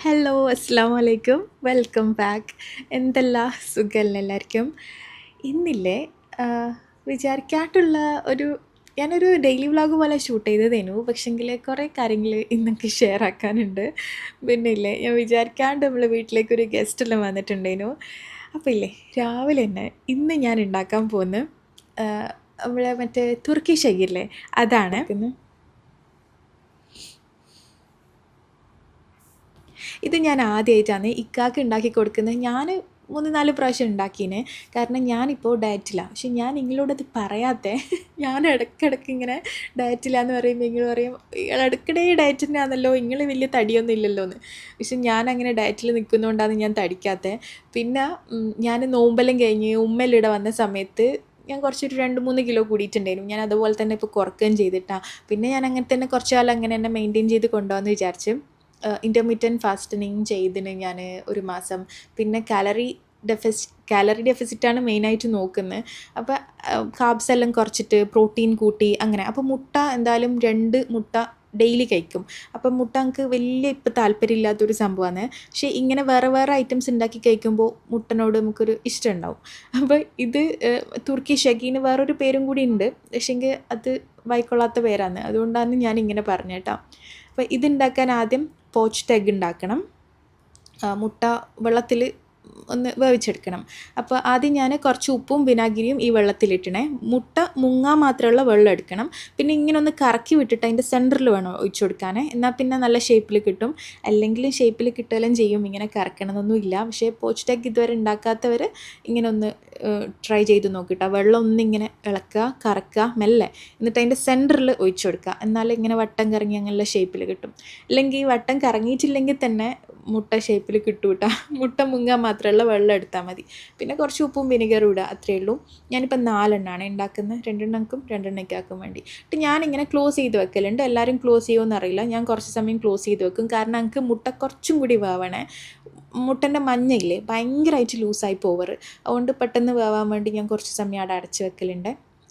Hello, അസ്സാം വലൈക്കും. Welcome back. എന്തെല്ലാ സുഖമല്ലേ എല്ലാവർക്കും? ഇന്നില്ലേ വിചാരിക്കാണ്ടുള്ള ഒരു ഞാനൊരു ഡെയിലി വ്ളോഗ് പോലെ ഷൂട്ട് ചെയ്തതേനു. പക്ഷെങ്കിൽ കുറേ കാര്യങ്ങൾ ഇന്നൊക്കെ ഷെയർ ആക്കാനുണ്ട്. പിന്നെ ഇല്ലേ ഞാൻ വിചാരിക്കാണ്ട് നമ്മളെ വീട്ടിലേക്കൊരു ഗസ്റ്റെല്ലാം വന്നിട്ടുണ്ടേനു. അപ്പോൾ ഇല്ലേ രാവിലെ തന്നെ ഇന്ന് ഞാൻ ഉണ്ടാക്കാൻ പോകുന്ന നമ്മളെ മറ്റേ തുർക്കി ഷെയ്യില്ലേ അതാണ്. ഇത് ഞാൻ ആദ്യമായിട്ടാണ് ഇക്കാക്ക് ഉണ്ടാക്കി കൊടുക്കുന്നത്. ഞാൻ 3-4 പ്രാവശ്യം ഉണ്ടാക്കീന്. കാരണം ഞാനിപ്പോൾ ഡയറ്റിലാണ്. പക്ഷെ ഞാൻ നിങ്ങളോടത് പറയാത്ത ഞാൻ ഇടയ്ക്കിടയ്ക്ക് ഇങ്ങനെ ഡയറ്റിലാന്ന് പറയുമ്പോൾ നിങ്ങൾ പറയും ഇയാൾ ഇടയ്ക്കിടെ ഡയറ്റിനാണല്ലോ, നിങ്ങൾ വലിയ തടിയൊന്നും ഇല്ലല്ലോ എന്ന്. പക്ഷെ ഞാനങ്ങനെ ഡയറ്റിൽ നിൽക്കുന്നതുകൊണ്ടാണ് ഞാൻ തടിക്കാത്തത്. പിന്നെ ഞാൻ നോമ്പെല്ലാം കഴിഞ്ഞ് ഉമ്മയെല്ലാം വന്ന സമയത്ത് ഞാൻ കുറച്ചൊരു 2-3 കിലോ കൂടിയിട്ടുണ്ടായിരുന്നു. ഞാൻ അതുപോലെ തന്നെ ഇപ്പോൾ കുറയ്ക്കുകയും ചെയ്തിട്ടാണ്. പിന്നെ ഞാൻ അങ്ങനെ തന്നെ കുറച്ച് കാലം അങ്ങനെ തന്നെ മെയിൻറ്റെയിൻ ചെയ്ത് കൊണ്ടുപോകാമെന്ന് വിചാരിച്ചു. ഇൻ്റർമീഡിയറ്റ് ഫാസ്റ്റിങ് ചെയ്തിന് ഞാൻ ഒരു മാസം. പിന്നെ കാലറി ഡെഫിസിറ്റാണ് മെയിനായിട്ട് നോക്കുന്നത്. അപ്പോൾ കാർബ്സ് എല്ലാം കുറച്ചിട്ട് പ്രോട്ടീൻ കൂട്ടി അങ്ങനെ. അപ്പോൾ മുട്ട എന്തായാലും 2 മുട്ട ഡെയിലി കഴിക്കും. അപ്പം മുട്ട എനിക്ക് വലിയ ഇപ്പം താല്പര്യമില്ലാത്തൊരു സംഭവമാണ്. പക്ഷേ ഇങ്ങനെ വേറെ വേറെ ഐറ്റംസ് ഉണ്ടാക്കി കഴിക്കുമ്പോൾ മുട്ടനോട് നമുക്കൊരു ഇഷ്ടം ഉണ്ടാവും. അപ്പോൾ ഇത് തുർക്കി ഷഗീന് വേറൊരു പേരും കൂടി ഉണ്ട്. പക്ഷേങ്കിൽ അത് വായിക്കൊള്ളാത്ത പേരാണ്. അതുകൊണ്ടാണ് ഞാൻ ഇങ്ങനെ പറഞ്ഞേട്ടാ. അപ്പോൾ ഇതുണ്ടാക്കാൻ ആദ്യം പോച്ച്ഡ് എഗ്ഗ് ഉണ്ടാക്കണം. മുട്ട വെള്ളത്തിൽ ഒന്ന് വേവിച്ചെടുക്കണം. അപ്പോൾ ആദ്യം ഞാൻ കുറച്ച് ഉപ്പും വിനാഗിരിയും ഈ വെള്ളത്തിലിട്ടണേ. മുട്ട മുങ്ങാൻ മാത്രമുള്ള വെള്ളം എടുക്കണം. പിന്നെ ഇങ്ങനെ ഒന്ന് കറക്കി വിട്ടിട്ട് അതിൻ്റെ സെൻറ്ററിൽ വേണം ഒഴിച്ചു കൊടുക്കാൻ. എന്നാൽ പിന്നെ നല്ല ഷേപ്പിൽ കിട്ടും. അല്ലെങ്കിലും ഷേപ്പിൽ കിട്ടുകയും ചെയ്യും. ഇങ്ങനെ കറക്കണമെന്നൊന്നും ഇല്ല. പക്ഷേ പോച്ച്ഡ് എഗ്ഗ് ഇതുവരെ ഉണ്ടാക്കാത്തവർ ഇങ്ങനെ ഒന്ന് ട്രൈ ചെയ്ത് നോക്കിട്ടോ. വെള്ളം ഒന്നിങ്ങനെ ഇളക്കുക, കറക്കുക മെല്ലെ. എന്നിട്ട് അതിൻ്റെ സെൻറ്ററിൽ ഒഴിച്ചു കൊടുക്കുക. എന്നാലും ഇങ്ങനെ വട്ടം കറങ്ങി അങ്ങനെയുള്ള ഷേപ്പിൽ കിട്ടും. അല്ലെങ്കിൽ ഈ വട്ടം കറങ്ങിയിട്ടില്ലെങ്കിൽ തന്നെ മുട്ട ഷേപ്പിൽ കിട്ടും കേട്ടോ. മുട്ട മുങ്ങാൻ മാത്രമുള്ള വെള്ളം എടുത്താൽ മതി. പിന്നെ കുറച്ച് ഉപ്പും വിനെഗറും ഇടുക, അത്രയേ ഉള്ളൂ. ഞാനിപ്പോൾ 4 എണ്ണമാണ് ഉണ്ടാക്കുന്നത്. 2 എണ്ണക്കും 2 എണ്ണയ്ക്കാക്കും വേണ്ടി. എന്നിട്ട് ഞാനിങ്ങനെ ക്ലോസ് ചെയ്ത് വെക്കലുണ്ട്. എല്ലാവരും ക്ലോസ് ചെയ്യുമെന്ന് അറിയില്ല. ഞാൻ കുറച്ച് സമയം ക്ലോസ് ചെയ്ത് വെക്കും. കാരണം എനിക്ക് മുട്ട കുറച്ചും കൂടി വേവണേ. മുട്ടൻ്റെ മഞ്ഞയില്ലേ ഭയങ്കരമായിട്ട് ലൂസായി പോവറ്. അതുകൊണ്ട് പെട്ടെന്ന് വേവാൻ വേണ്ടി ഞാൻ കുറച്ച് സമയം അവിടെ അടച്ച് വെക്കലുണ്ട്.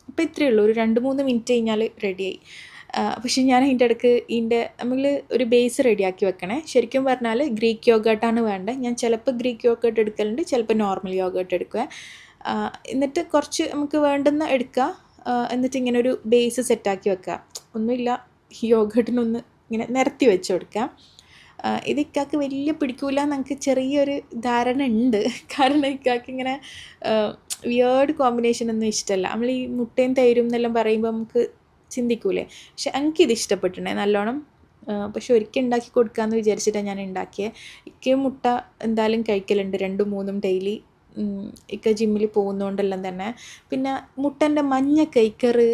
അപ്പോൾ ഇത്രയേ ഉള്ളൂ. ഒരു 2-3 മിനിറ്റ് കഴിഞ്ഞാൽ റെഡിയായി. പക്ഷെ ഞാൻ അതിൻ്റെ ഇടയ്ക്ക് നമ്മൾ ഒരു ബേസ് റെഡിയാക്കി വെക്കണേ. ശരിക്കും പറഞ്ഞാൽ ഗ്രീക്ക് യോഗേർട്ടാണ് വേണ്ടത്. ഞാൻ ചിലപ്പോൾ ഗ്രീക്ക് യോഗേർട്ട് എടുക്കലുണ്ട്, ചിലപ്പോൾ നോർമൽ യോഗേർട്ട് എടുക്കുക. എന്നിട്ട് കുറച്ച് നമുക്ക് വേണ്ടുന്ന എടുക്കുക. എന്നിട്ട് ഇങ്ങനെ ഒരു ബേസ് സെറ്റാക്കി വെക്കുക. ഒന്നുമില്ല, യോഗേർട്ടിനൊന്ന് ഇങ്ങനെ നിരത്തി വെച്ച് കൊടുക്കുക. ഇത് ഇക്കാക്ക് വലിയ പിടിക്കൂല എന്ന് ചെറിയൊരു ധാരണ ഉണ്ട്. കാരണം ഇക്കാക്ക് ഇങ്ങനെ വിയേർഡ് കോമ്പിനേഷൻ ഒന്നും ഇഷ്ടമല്ല. നമ്മൾ ഈ മുട്ടയും തൈരും എന്നെല്ലാം പറയുമ്പോൾ നമുക്ക് ചിന്തിക്കൂലേ. പക്ഷെ എനിക്കിത് ഇഷ്ടപ്പെട്ടിട്ടുണ്ടേ നല്ലോണം. പക്ഷെ ഒരിക്കൽ ഉണ്ടാക്കി കൊടുക്കാമെന്ന് വിചാരിച്ചിട്ടാണ് ഞാൻ ഉണ്ടാക്കിയത്. ഇക്ക മുട്ട എന്തായാലും കഴിക്കലുണ്ട് 2-3 ഡെയിലി. ഇക്ക ജിമ്മിൽ പോകുന്നതുകൊണ്ടെല്ലാം തന്നെ. പിന്നെ മുട്ടൻ്റെ മഞ്ഞ കഴിക്കറ്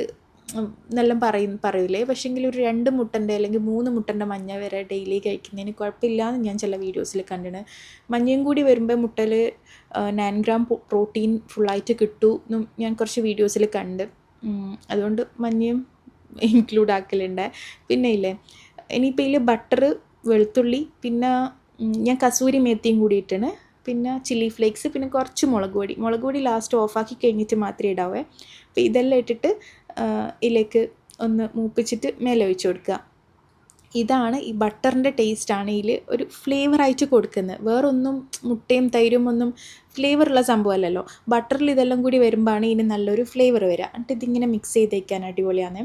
എന്നെല്ലാം പറയൂലേ. പക്ഷേങ്കിൽ ഒരു 2 മുട്ടൻ്റെ അല്ലെങ്കിൽ 3 മുട്ടൻ്റെ മഞ്ഞ വരെ ഡെയിലി കഴിക്കുന്നതിന് കുഴപ്പമില്ലയെന്ന് ഞാൻ ചില വീഡിയോസിൽ കണ്ടിന്. മഞ്ഞയും കൂടി വരുമ്പോൾ മുട്ടയിൽ 9 ഗ്രാം പ്രോട്ടീൻ ഫുള്ളായിട്ട് കിട്ടും എന്നും ഞാൻ കുറച്ച് വീഡിയോസിൽ കണ്ട്. അതുകൊണ്ട് മഞ്ഞയും ഇൻക്ലൂഡ് ആക്കലുണ്ട്. പിന്നെ ഇല്ലേ ഇനിയിപ്പോൾ ഇതിൽ ബട്ടർ, വെളുത്തുള്ളി, പിന്നെ ഞാൻ കസൂരി മേത്തിയും കൂടി ഇട്ടാണ്. പിന്നെ ചില്ലി ഫ്ലേക്സ്, പിന്നെ കുറച്ച് മുളക് പൊടി ലാസ്റ്റ് ഓഫാക്കി കഴിഞ്ഞിട്ട് മാത്രമേ ഇടാവേ. അപ്പോൾ ഇതെല്ലാം ഇട്ടിട്ട് ഇതിലേക്ക് ഒന്ന് മൂപ്പിച്ചിട്ട് മേലെ ഒഴിച്ച് കൊടുക്കുക. ഇതാണ് ഈ ബട്ടറിൻ്റെ ടേസ്റ്റാണ് ഇതിൽ ഒരു ഫ്ലേവറായിട്ട് കൊടുക്കുന്നത്. വേറൊന്നും മുട്ടയും തൈരും ഒന്നും ഫ്ലേവറുള്ള സംഭവമല്ലല്ലോ. ബട്ടറിൽ ഇതെല്ലാം കൂടി വരുമ്പോഴാണ് ഇതിന് നല്ലൊരു ഫ്ലേവർ വരിക. എന്നിട്ട് ഇതിങ്ങനെ മിക്സ് ചെയ്ത് വയ്ക്കാൻ അടിപൊളിയാണ്.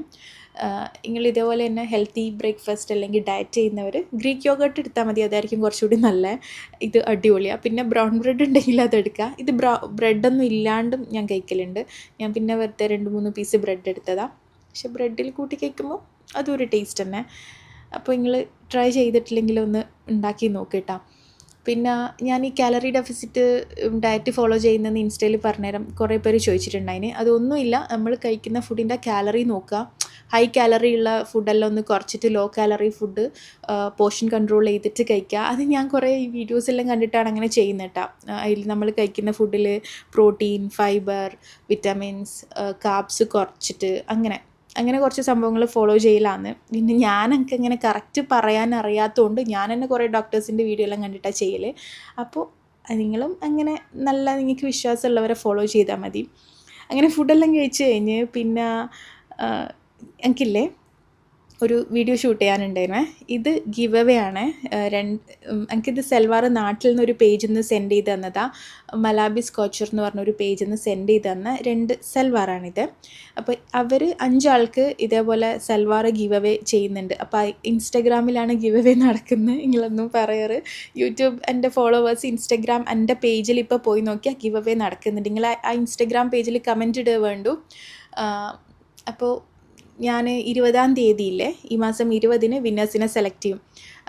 നിങ്ങൾ ഇതേപോലെ തന്നെ ഹെൽത്തി ബ്രേക്ക്ഫാസ്റ്റ് അല്ലെങ്കിൽ ഡയറ്റ് ചെയ്യുന്നവർ ഗ്രീക്ക് യോഗേർട്ട് എടുത്താൽ മതി. അതായിരിക്കും കുറച്ചുകൂടി നല്ല. ഇത് അടിപൊളിയാണ്. പിന്നെ ബ്രൗൺ ബ്രെഡ് ഉണ്ടെങ്കിൽ അതെടുക്കുക. ഇത് ബ്രെഡൊന്നും ഇല്ലാണ്ടും ഞാൻ കഴിക്കലുണ്ട്. ഞാൻ പിന്നെ വെറുതെ 2-3 പീസ് ബ്രെഡ് എടുത്തതാണ്. പക്ഷെ ബ്രെഡിൽ കൂട്ടി കഴിക്കുമ്പോൾ അതും ഒരു ടേസ്റ്റ് തന്നെ. അപ്പോൾ നിങ്ങൾ ട്രൈ ചെയ്തിട്ടില്ലെങ്കിൽ ഒന്ന് ഉണ്ടാക്കി നോക്കിട്ടാ. പിന്നെ ഞാൻ ഈ കാലറി ഡെഫിസിറ്റ് ഡയറ്റ് ഫോളോ ചെയ്യുന്നതെന്ന് ഇൻസ്റ്റയിൽ പറഞ്ഞുതരാം കുറേ പേര് ചോദിച്ചിട്ടുണ്ടായിന്. അതൊന്നുമില്ല, നമ്മൾ കഴിക്കുന്ന ഫുഡിൻ്റെ കാലറി നോക്കുക. ഹൈ കാലറി ഉള്ള ഫുഡെല്ലാം ഒന്ന് കുറച്ചിട്ട് low calorie food portion control ചെയ്തിട്ട് കഴിക്കുക. അത് ഞാൻ കുറേ ഈ വീഡിയോസെല്ലാം കണ്ടിട്ടാണ് അങ്ങനെ ചെയ്യുന്നത് കേട്ടോ. അതിൽ നമ്മൾ കഴിക്കുന്ന ഫുഡിൽ പ്രോട്ടീൻ, ഫൈബർ, വിറ്റാമിൻസ്, കാർബ്സ് കുറച്ചിട്ട് അങ്ങനെ കുറച്ച് സംഭവങ്ങൾ ഫോളോ ചെയ്യലാന്ന്. പിന്നെ ഞാനൊക്കെ ഇങ്ങനെ കറക്റ്റ് പറയാൻ അറിയാത്തതുകൊണ്ട് ഞാൻ തന്നെ കുറേ ഡോക്ടേഴ്സിൻ്റെ വീഡിയോ എല്ലാം കണ്ടിട്ടാണ് ചെയ്യൽ. അപ്പോൾ നിങ്ങളും അങ്ങനെ നല്ല നിങ്ങൾക്ക് വിശ്വാസമുള്ളവരെ ഫോളോ ചെയ്താൽ മതി. അങ്ങനെ ഫുഡെല്ലാം കഴിച്ച് കഴിഞ്ഞ് പിന്നെ എനിക്കില്ലേ ഒരു വീഡിയോ ഷൂട്ട് ചെയ്യാനുണ്ടായിരുന്നേ. ഇത് ഗിവ് അവേ ആണ്. എനിക്കിത് സെൽവാർ നാട്ടിൽ നിന്നൊരു പേജിൽ നിന്ന് സെൻഡ് ചെയ്ത് തന്നതാണ്. മലാബി സ്കോച്ചർ എന്ന് പറഞ്ഞൊരു പേജിൽ നിന്ന് സെൻഡ് ചെയ്ത് തന്ന 2 സെൽവാറാണിത്. അപ്പോൾ അവർ 5 ആൾക്ക് ഇതേപോലെ സെൽവാർ ഗിവ് അവേ ചെയ്യുന്നുണ്ട്. അപ്പോൾ ഇൻസ്റ്റഗ്രാമിലാണ് ഗിവ് അവേ നടക്കുന്നത്. നിങ്ങളൊന്നും പറയാറ് യൂട്യൂബ് എൻ്റെ ഫോളോവേഴ്സ് ഇൻസ്റ്റഗ്രാം എൻ്റെ പേജിൽ ഇപ്പോൾ പോയി നോക്കിയാൽ ഗിവ് അവേ നടക്കുന്നുണ്ട്. നിങ്ങൾ ആ ഇൻസ്റ്റഗ്രാം പേജിൽ കമൻറ്റ് ഇടുക വേണ്ടു. അപ്പോൾ ഞാൻ 20-ാം തീയതിയില്ലേ, ഈ മാസം 20-ന് വിന്നേഴ്സിനെ സെലക്ട് ചെയ്യും.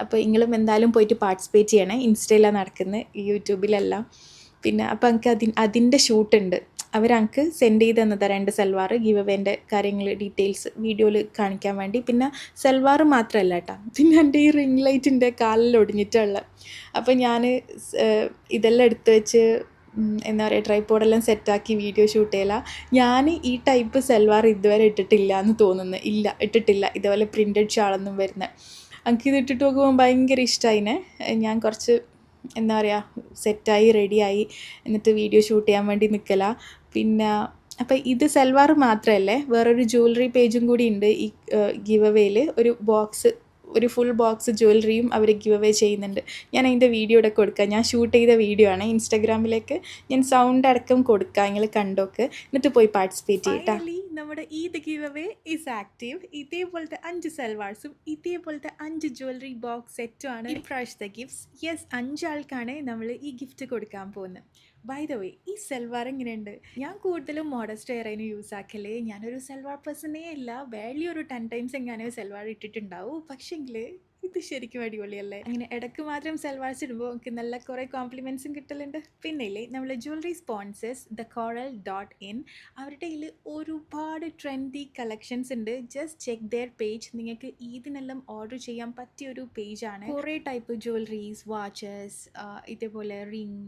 അപ്പോൾ നിങ്ങളും എന്തായാലും പോയിട്ട് പാർട്ടിസിപ്പേറ്റ് ചെയ്യണേ. ഇൻസ്റ്റയിലാണ് നടക്കുന്നത്, യൂട്യൂബിലല്ല. പിന്നെ അപ്പോൾ എനിക്ക് അതിൻ്റെ ഷൂട്ടുണ്ട്. അവരങ്ങൾക്ക് സെൻഡ് ചെയ്ത് തന്നതാണ് 2 സെൽവാർ ഗിവ് അവേൻ്റെ കാര്യങ്ങൾ ഡീറ്റെയിൽസ് വീഡിയോയിൽ കാണിക്കാൻ വേണ്ടി. പിന്നെ സെൽവാർ മാത്രമല്ല കേട്ടോ, പിന്നെ എൻ്റെ ഈ റിംഗ് ലൈറ്റിൻ്റെ കാലിൽ ഒടിഞ്ഞിട്ടുള്ള. അപ്പോൾ ഞാൻ ഇതെല്ലാം എടുത്ത് വെച്ച് എന്താ പറയുക, ട്രൈപോഡെല്ലാം സെറ്റാക്കി വീഡിയോ ഷൂട്ട് ചെയ്യല. ഞാൻ ഈ ടൈപ്പ് സെൽവാർ ഇതുവരെ ഇട്ടിട്ടില്ല എന്ന് തോന്നുന്നു. ഇട്ടിട്ടില്ല ഇതുപോലെ പ്രിൻറ്റഡ് ഷാളൊന്നും വരുന്നത്. എനിക്കിത് ഇട്ടിട്ട് നോക്കുമ്പോൾ ഭയങ്കര ഇഷ്ടമായിനെ. ഞാൻ കുറച്ച് എന്താ പറയുക സെറ്റായി റെഡിയായി എന്നിട്ട് വീഡിയോ ഷൂട്ട് ചെയ്യാൻ വേണ്ടി നിൽക്കല. പിന്നെ അപ്പോൾ ഇത് സെൽവാർ മാത്രമല്ലേ, വേറൊരു ജ്വല്ലറി പേജും കൂടി ഉണ്ട് ഈ ഗിവ് അവേയിൽ. ഒരു ഫുൾ ബോക്സ് ജ്വല്ലറിയും അവർ ഗിവ് അവേ ചെയ്യുന്നുണ്ട്. ഞാൻ അതിൻ്റെ വീഡിയോ ഇവിടെ കൊടുക്കാം. ഞാൻ ഷൂട്ട് ചെയ്ത വീഡിയോ ആണ്. ഇൻസ്റ്റാഗ്രാമിലേക്ക് ഞാൻ സൗണ്ട് അടക്കം കൊടുക്കാം, നിങ്ങൾ കണ്ടോക്ക്, എന്നിട്ട് പോയി പാർട്ടിസിപ്പേറ്റ് ചെയ്യട്ടാ. നമ്മുടെ Eid give away is active. ഇതേപോലത്തെ 5 സെൽവാർസും ഇതേപോലത്തെ 5 ജ്വല്ലറി ബോക്സ് സെറ്റും ആണ് ഇപ്രാവശ്യത്തെ ഗിഫ്റ്റ്സ്. യെസ്, 5 ആൾക്കാണ് നമ്മൾ ഈ ഗിഫ്റ്റ് കൊടുക്കാൻ പോകുന്നത്. ബൈ ദ വേ, ഈ സെൽവാർ എങ്ങനെയുണ്ട്? ഞാൻ കൂടുതലും മോഡസ്റ്റ് വെയറിന് യൂസ് ആക്കല്. ഞാനൊരു സെൽവാർ പേഴ്സണേ അല്ല. വലിയൊരു 10 ടൈംസ് എങ്ങാനും സെൽവാർ ഇട്ടിട്ടുണ്ടാവും. പക്ഷെങ്കിൽ ഇത് ശരിക്കും അടിപൊളിയല്ലേ? അങ്ങനെ ഇടയ്ക്ക് മാത്രം സെൽവാർസ് ഇടുമ്പോൾ എനിക്ക് നല്ല കുറേ കോംപ്ലിമെൻറ്റ്സും കിട്ടലുണ്ട്. പിന്നെ ഇല്ലേ, നമ്മൾ ജ്വല്ലറി സ്പോൺസേഴ്സ് thecoral.in, അവരുടെ കയ്യിൽ ഒരുപാട് ട്രെൻഡി കളക്ഷൻസ് ഉണ്ട്. Just check their page. നിങ്ങൾക്ക് ഇതിനെല്ലാം ഓർഡർ ചെയ്യാൻ പറ്റിയൊരു പേജാണ്. കുറേ ടൈപ്പ് ജ്വല്ലറീസ്, വാച്ചസ്, ഇതേപോലെ റിങ്,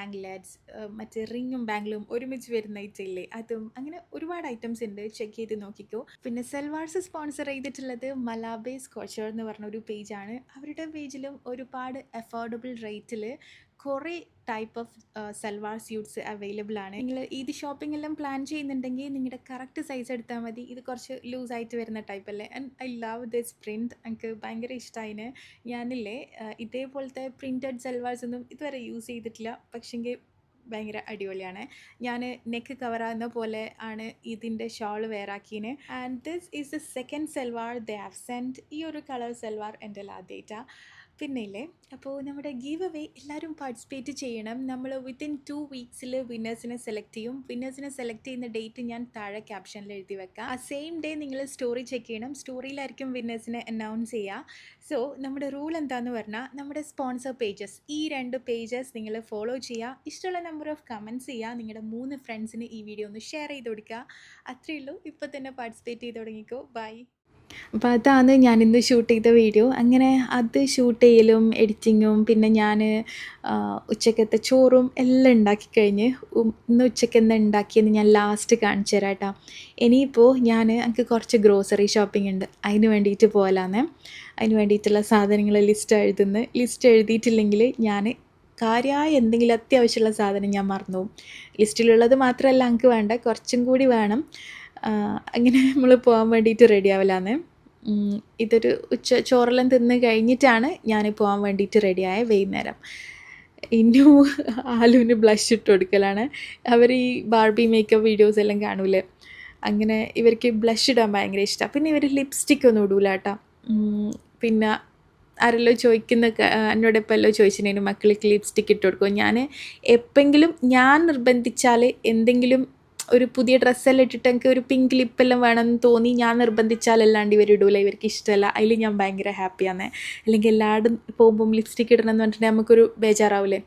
ആംഗ്ലെറ്റ്സ്, മറ്റേ റിങ്ങും ബാംഗിളും ഒരുമിച്ച് വരുന്ന ഐറ്റമില്ലേ, അതും അങ്ങനെ ഒരുപാട് ഐറ്റംസ് ഉണ്ട്. ചെക്ക് ചെയ്ത് നോക്കിക്കോ. പിന്നെ സെൽവാർസ് സ്പോൺസർ ചെയ്തിട്ടുള്ളത് മലാബി സ്കോച്ചർ എന്ന് പറഞ്ഞ ഒരു പേജാണ്. അവരുടെ പേജിലും ഒരുപാട് അഫോർഡബിൾ റേറ്റിൽ കുറേ type of salwar suits available ആണ്. നിങ്ങൾ ഇത് ഷോപ്പിംഗ് എല്ലാം പ്ലാൻ ചെയ്യുന്നുണ്ടെങ്കിൽ നിങ്ങളുടെ കറക്റ്റ് സൈസ് എടുത്താൽ മതി. ഇത് കുറച്ച് ലൂസായിട്ട് വരുന്ന ടൈപ്പ് അല്ലേ. And I love this print. എനിക്ക് ഭയങ്കര ഇഷ്ടമായിന്. ഞാനില്ലേ ഇതേപോലത്തെ പ്രിൻറ്റഡ് സൽവാർസ് ഒന്നും ഇതുവരെ യൂസ് ചെയ്തിട്ടില്ല. പക്ഷെങ്കിൽ ഭയങ്കര അടിപൊളിയാണ്. ഞാൻ നെക്ക് കവറാകുന്ന പോലെ ആണ് ഇതിൻ്റെ ഷോൾ വെയറാക്കീന്. And this is the second salwar they have send. ഈ ഒരു കളർ സെൽവാർ എൻ്റെ ആദ്യമായിട്ടാണ്. പിന്നെ ഇല്ലേ, അപ്പോൾ നമ്മുടെ ഗീവ് അവേ എല്ലാവരും പാർട്ടിസിപ്പേറ്റ് ചെയ്യണം. നമ്മൾ വിത്തിൻ 2 വീക്സിൽ വിന്നേഴ്സിനെ സെലക്ട് ചെയ്യും. വിന്നേഴ്സിനെ സെലക്ട് ചെയ്യുന്ന ഡേറ്റ് ഞാൻ താഴെ ക്യാപ്ഷനിൽ എഴുതി വെക്കാം. ആ സെയിം ഡേ നിങ്ങൾ സ്റ്റോറി ചെക്ക് ചെയ്യണം. സ്റ്റോറിയിലായിരിക്കും വിന്നേഴ്സിനെ അനൗൺസ് ചെയ്യുക. സോ നമ്മുടെ റൂൾ എന്താണെന്ന് പറഞ്ഞാൽ, നമ്മുടെ സ്പോൺസർ പേജസ്, ഈ 2 പേജസ് നിങ്ങൾ ഫോളോ ചെയ്യുക. ഇഷ്ടമുള്ള നമ്പർ ഓഫ് കമൻറ്റ്സ് ചെയ്യുക. നിങ്ങളുടെ 3 ഫ്രണ്ട്സിന് ഈ വീഡിയോ ഒന്ന് ഷെയർ ചെയ്ത് കൊടുക്കുക. അത്രയേ ഉള്ളൂ. ഇപ്പോൾ തന്നെ പാർട്ടിസിപ്പേറ്റ് ചെയ്ത് തുടങ്ങിക്കോ. ബൈ. അപ്പോൾ അതാണ് ഞാനിന്ന് ഷൂട്ട് ചെയ്ത വീഡിയോ. അങ്ങനെ അത് ഷൂട്ട് ചെയ്യലും എഡിറ്റിങ്ങും പിന്നെ ഞാൻ ഉച്ചക്കത്തെ ചോറും എല്ലാം ഉണ്ടാക്കി കഴിഞ്ഞ് ഇന്ന് ഉച്ചയ്ക്ക് എന്താ ഉണ്ടാക്കിയെന്ന് ഞാൻ ലാസ്റ്റ് കാണിച്ചു തരാം കേട്ടോ. ഇനിയിപ്പോൾ എനിക്ക് കുറച്ച് ഗ്രോസറി ഷോപ്പിംഗ് ഉണ്ട്. അതിന് വേണ്ടിയിട്ട് പോകലാന്നേ. അതിന് വേണ്ടിയിട്ടുള്ള സാധനങ്ങൾ ലിസ്റ്റ് എഴുതിയിട്ടില്ലെങ്കിൽ ഞാൻ കാര്യമായ എന്തെങ്കിലും അത്യാവശ്യമുള്ള സാധനം ഞാൻ മറന്നു പോകും. ലിസ്റ്റിലുള്ളത് മാത്രമല്ല എനിക്ക് വേണ്ട, കുറച്ചും കൂടി വേണം. അങ്ങനെ നമ്മൾ പോകാൻ വേണ്ടിയിട്ട് റെഡി ആവലാന്ന്. ഇതൊരു ചോറെല്ലാം തിന്ന് കഴിഞ്ഞിട്ടാണ് ഞാൻ പോകാൻ വേണ്ടിയിട്ട് റെഡിയായ വൈകുന്നേരം. ഇന്നും ആലുവിന് ബ്ലഷ് ഇട്ട് കൊടുക്കലാണ്. അവർ ഈ ബാർബി മേക്കപ്പ് വീഡിയോസ് എല്ലാം കാണൂലേ, അങ്ങനെ ഇവർക്ക് ബ്ലഷ് ഇടാൻ ഭയങ്കര ഇഷ്ടമാണ്. പിന്നെ ഇവർ ലിപ്സ്റ്റിക് ഒന്നും ഇടൂല കേട്ടോ. പിന്നെ ആരെല്ലോ എന്നോടൊപ്പം എല്ലാം ചോദിച്ചിട്ടുണ്ടെങ്കിൽ മക്കൾക്ക് ലിപ്സ്റ്റിക്ക് ഇട്ട് കൊടുക്കും. ഞാൻ എപ്പോഴെങ്കിലും ഞാൻ നിർബന്ധിച്ചാൽ എന്തെങ്കിലും ഒരു പുതിയ ഡ്രസ്സെല്ലാം ഇട്ടിട്ട് എനിക്ക് ഒരു പിങ്ക് ലിപ്പെല്ലാം വേണമെന്ന് തോന്നി ഞാൻ നിർബന്ധിച്ചാലല്ലാണ്ട് ഇവർ ഇടൂല. ഇവർക്ക് ഇഷ്ടമല്ല. അതിൽ ഞാൻ ഭയങ്കര ഹാപ്പിയാണ്. അല്ലെങ്കിൽ എല്ലാവരും പോകുമ്പം ലിപ്സ്റ്റിക്ക് ഇടണമെന്ന് പറഞ്ഞിട്ടുണ്ടെങ്കിൽ നമുക്കൊരു ബേജാറാവില്ലേ,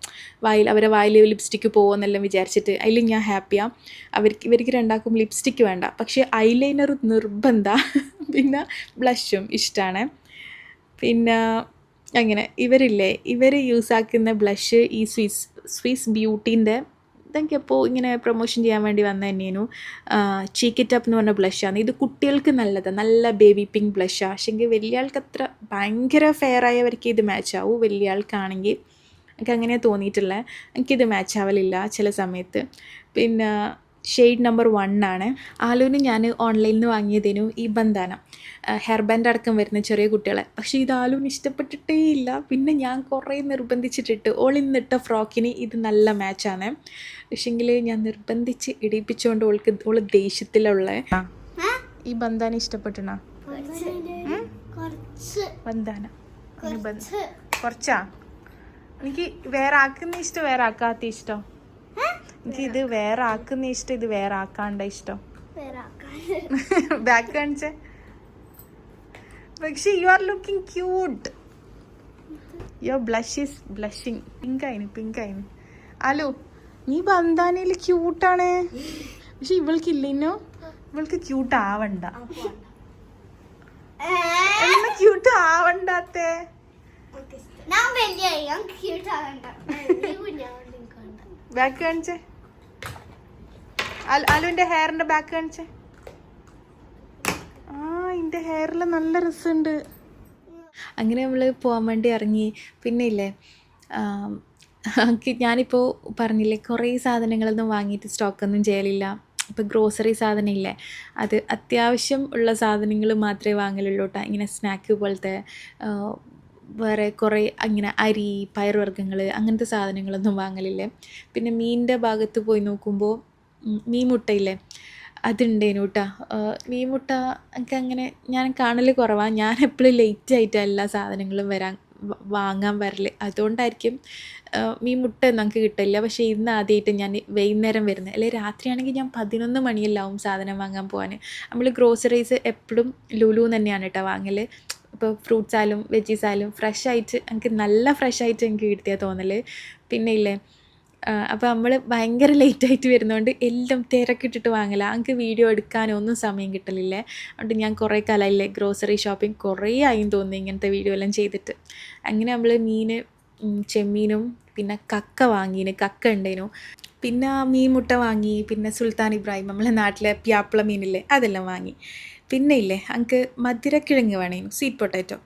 അവരെ വായിൽ ലിപ്സ്റ്റിക്ക് പോകുമെന്നെല്ലാം വിചാരിച്ചിട്ട്. അതിൽ ഞാൻ ഹാപ്പിയാണ്. ഇവർക്ക് രണ്ടാക്കും ലിപ്സ്റ്റിക്ക് വേണ്ട, പക്ഷേ ഐലൈനർ നിർബന്ധമാണ്. പിന്നെ ബ്ലഷും ഇഷ്ടമാണ്. പിന്നെ അങ്ങനെ ഇവർ യൂസാക്കുന്ന ബ്ലഷ് ഈ സ്വിസ് ബ്യൂട്ടീൻ്റെ ഇതൊക്കെ എപ്പോൾ ഇങ്ങനെ പ്രൊമോഷൻ ചെയ്യാൻ വേണ്ടി വന്ന തന്നെയായിരുന്നു. ചീക്ക് ഇറ്റ് അപ്പ് എന്ന് പറഞ്ഞ ബ്ലഷാണ്. ഇത് കുട്ടികൾക്ക് നല്ലതാണ്, നല്ല ബേബി പിങ്ക് ബ്ലഷാണ്. പക്ഷെങ്കിൽ വലിയ ആൾക്ക് അത്ര ഭയങ്കര ഫെയർ ആയവർക്ക് ഇത് മാച്ച് ആവും. വലിയ ആൾക്കാണെങ്കിൽ എനിക്ക് അങ്ങനെ തോന്നിയിട്ടുള്ളത്. എനിക്കിത് മാച്ച് ആവലില്ല ചില സമയത്ത്. പിന്നെ ഷെയ്ഡ് നമ്പർ 1 ആണ്. ആലുവിന് ഞാൻ ഓൺലൈനിൽ നിന്ന് വാങ്ങിയതിനു ഈ ബന്ധാന ഹെയർ ബാൻഡ് അടക്കം വരുന്ന ചെറിയ കുട്ടികളെ. പക്ഷേ ഇത് ആലുവിന് ഇഷ്ടപ്പെട്ടിട്ടേ ഇല്ല. പിന്നെ ഞാൻ കുറേ നിർബന്ധിച്ചിട്ടിട്ട് ഓളിന്നിട്ട ഫ്രോക്കിന് ഇത് നല്ല മാച്ചാണ്. പക്ഷേങ്കിൽ ഞാൻ നിർബന്ധിച്ച് ഇടിപ്പിച്ചുകൊണ്ട് ഓള് ദേഷ്യത്തിലുള്ള ഈ ബന്ധാന ഇഷ്ടപ്പെട്ടോ? ബന്ധാന കുറച്ചാ? എനിക്ക് വേറെ ആക്കുന്ന ഇഷ്ടം, വേറെ ആക്കാത്ത ഇഷ്ടം? എനിക്ക് ഇത് വേറെ ആക്കുന്ന ഇഷ്ടം, ഇത് വേറെ ആക്കാണ്ട ഇഷ്ടം. ബാക്ക് കാണിച്ചേ. പക്ഷെ you are looking cute. Your blush is blushing. പിങ്കായിന്. അലോ, നീ ബന്ധാനയിൽ ക്യൂട്ടാണ്. പക്ഷെ ഇവൾക്കില്ലല്ലോ, ഇവൾക്ക് ക്യൂട്ട് ആവണ്ട. ക്യൂട്ട് ആവണ്ടാത്തേ. ബാക്ക് കാണിച്ചേ. അലുവിന്റെ ഹെയറിന്റെ ബാക്ക് കാണിച്ചേ. എൻ്റെ ഹെയറിൽ നല്ല രസമുണ്ട്. അങ്ങനെ നമ്മൾ പോകാൻ വേണ്ടി ഇറങ്ങി. പിന്നെ ഇല്ലേ, ഞാനിപ്പോൾ പറഞ്ഞില്ലേ കുറേ സാധനങ്ങളൊന്നും വാങ്ങിയിട്ട് സ്റ്റോക്കൊന്നും ചെയ്യലില്ല. ഇപ്പോൾ ഗ്രോസറി സാധനം ഇല്ലേ, അത് അത്യാവശ്യം ഉള്ള സാധനങ്ങൾ മാത്രമേ വാങ്ങലുള്ളൂ കേട്ടോ. ഇങ്ങനെ സ്നാക്ക് പോലത്തെ വേറെ കുറേ ഇങ്ങനെ അരി, പയറുവർഗ്ഗങ്ങൾ അങ്ങനത്തെ സാധനങ്ങളൊന്നും വാങ്ങലില്ലേ. പിന്നെ മീനിൻ്റെ ഭാഗത്ത് പോയി നോക്കുമ്പോൾ മീൻ മുട്ടയില്ലേ, അതുണ്ടേനു കേട്ടോ. മീൻ മുട്ട എനിക്ക് അങ്ങനെ ഞാൻ കാണൽ കുറവാണ്. ഞാൻ എപ്പോഴും ലേറ്റ് ആയിട്ടാണ് എല്ലാ സാധനങ്ങളും വാങ്ങാൻ വരൽ. അതുകൊണ്ടായിരിക്കും മീൻ മുട്ട നമുക്ക് കിട്ടില്ല. പക്ഷേ ഇന്ന് ആദ്യമായിട്ട് ഞാൻ വൈകുന്നേരം വരുന്നത്, അല്ലെങ്കിൽ രാത്രിയാണെങ്കിൽ ഞാൻ 11 മണിയെല്ലാവും സാധനം വാങ്ങാൻ പോകാൻ. നമ്മൾ ഗ്രോസറീസ് എപ്പോഴും ലുലു തന്നെയാണ് കേട്ടോ വാങ്ങൽ. ഇപ്പോൾ ഫ്രൂട്ട്സ് ആയാലും വെജീസ് ആയാലും ഫ്രഷ് ആയിട്ട് എനിക്ക് നല്ല ഫ്രഷ് ആയിട്ട് എനിക്ക് കിട്ടിയാൽ തോന്നൽ. പിന്നെ ഇല്ലേ, അപ്പോൾ നമ്മൾ ഭയങ്കര ലേറ്റായിട്ട് വരുന്നതുകൊണ്ട് എല്ലാം തിരക്കിട്ടിട്ട് വാങ്ങല. എനിക്ക് വീഡിയോ എടുക്കാനോ ഒന്നും സമയം കിട്ടലില്ലേ. അതുകൊണ്ട് ഞാൻ കുറേ കാലമായില്ലേ ഗ്രോസറി ഷോപ്പിംഗ് കുറേ ആയും തോന്നി ഇങ്ങനത്തെ വീഡിയോ എല്ലാം ചെയ്തിട്ട്. അങ്ങനെ നമ്മൾ മീൻ, ചെമ്മീനും പിന്നെ കക്ക വാങ്ങീന്. കക്ക ഉണ്ടേനു. പിന്നെ മീൻ മുട്ട വാങ്ങി. പിന്നെ സുൽത്താൻ ഇബ്രാഹിം നമ്മളെ നാട്ടിലെ പ്യാപ്പിള മീനില്ലേ അതെല്ലാം വാങ്ങി. പിന്നെ ഇല്ലേ എനിക്ക് മധുരക്കിഴങ്ങ് വേണേനു, സ്വീറ്റ് പൊട്ടാറ്റോ,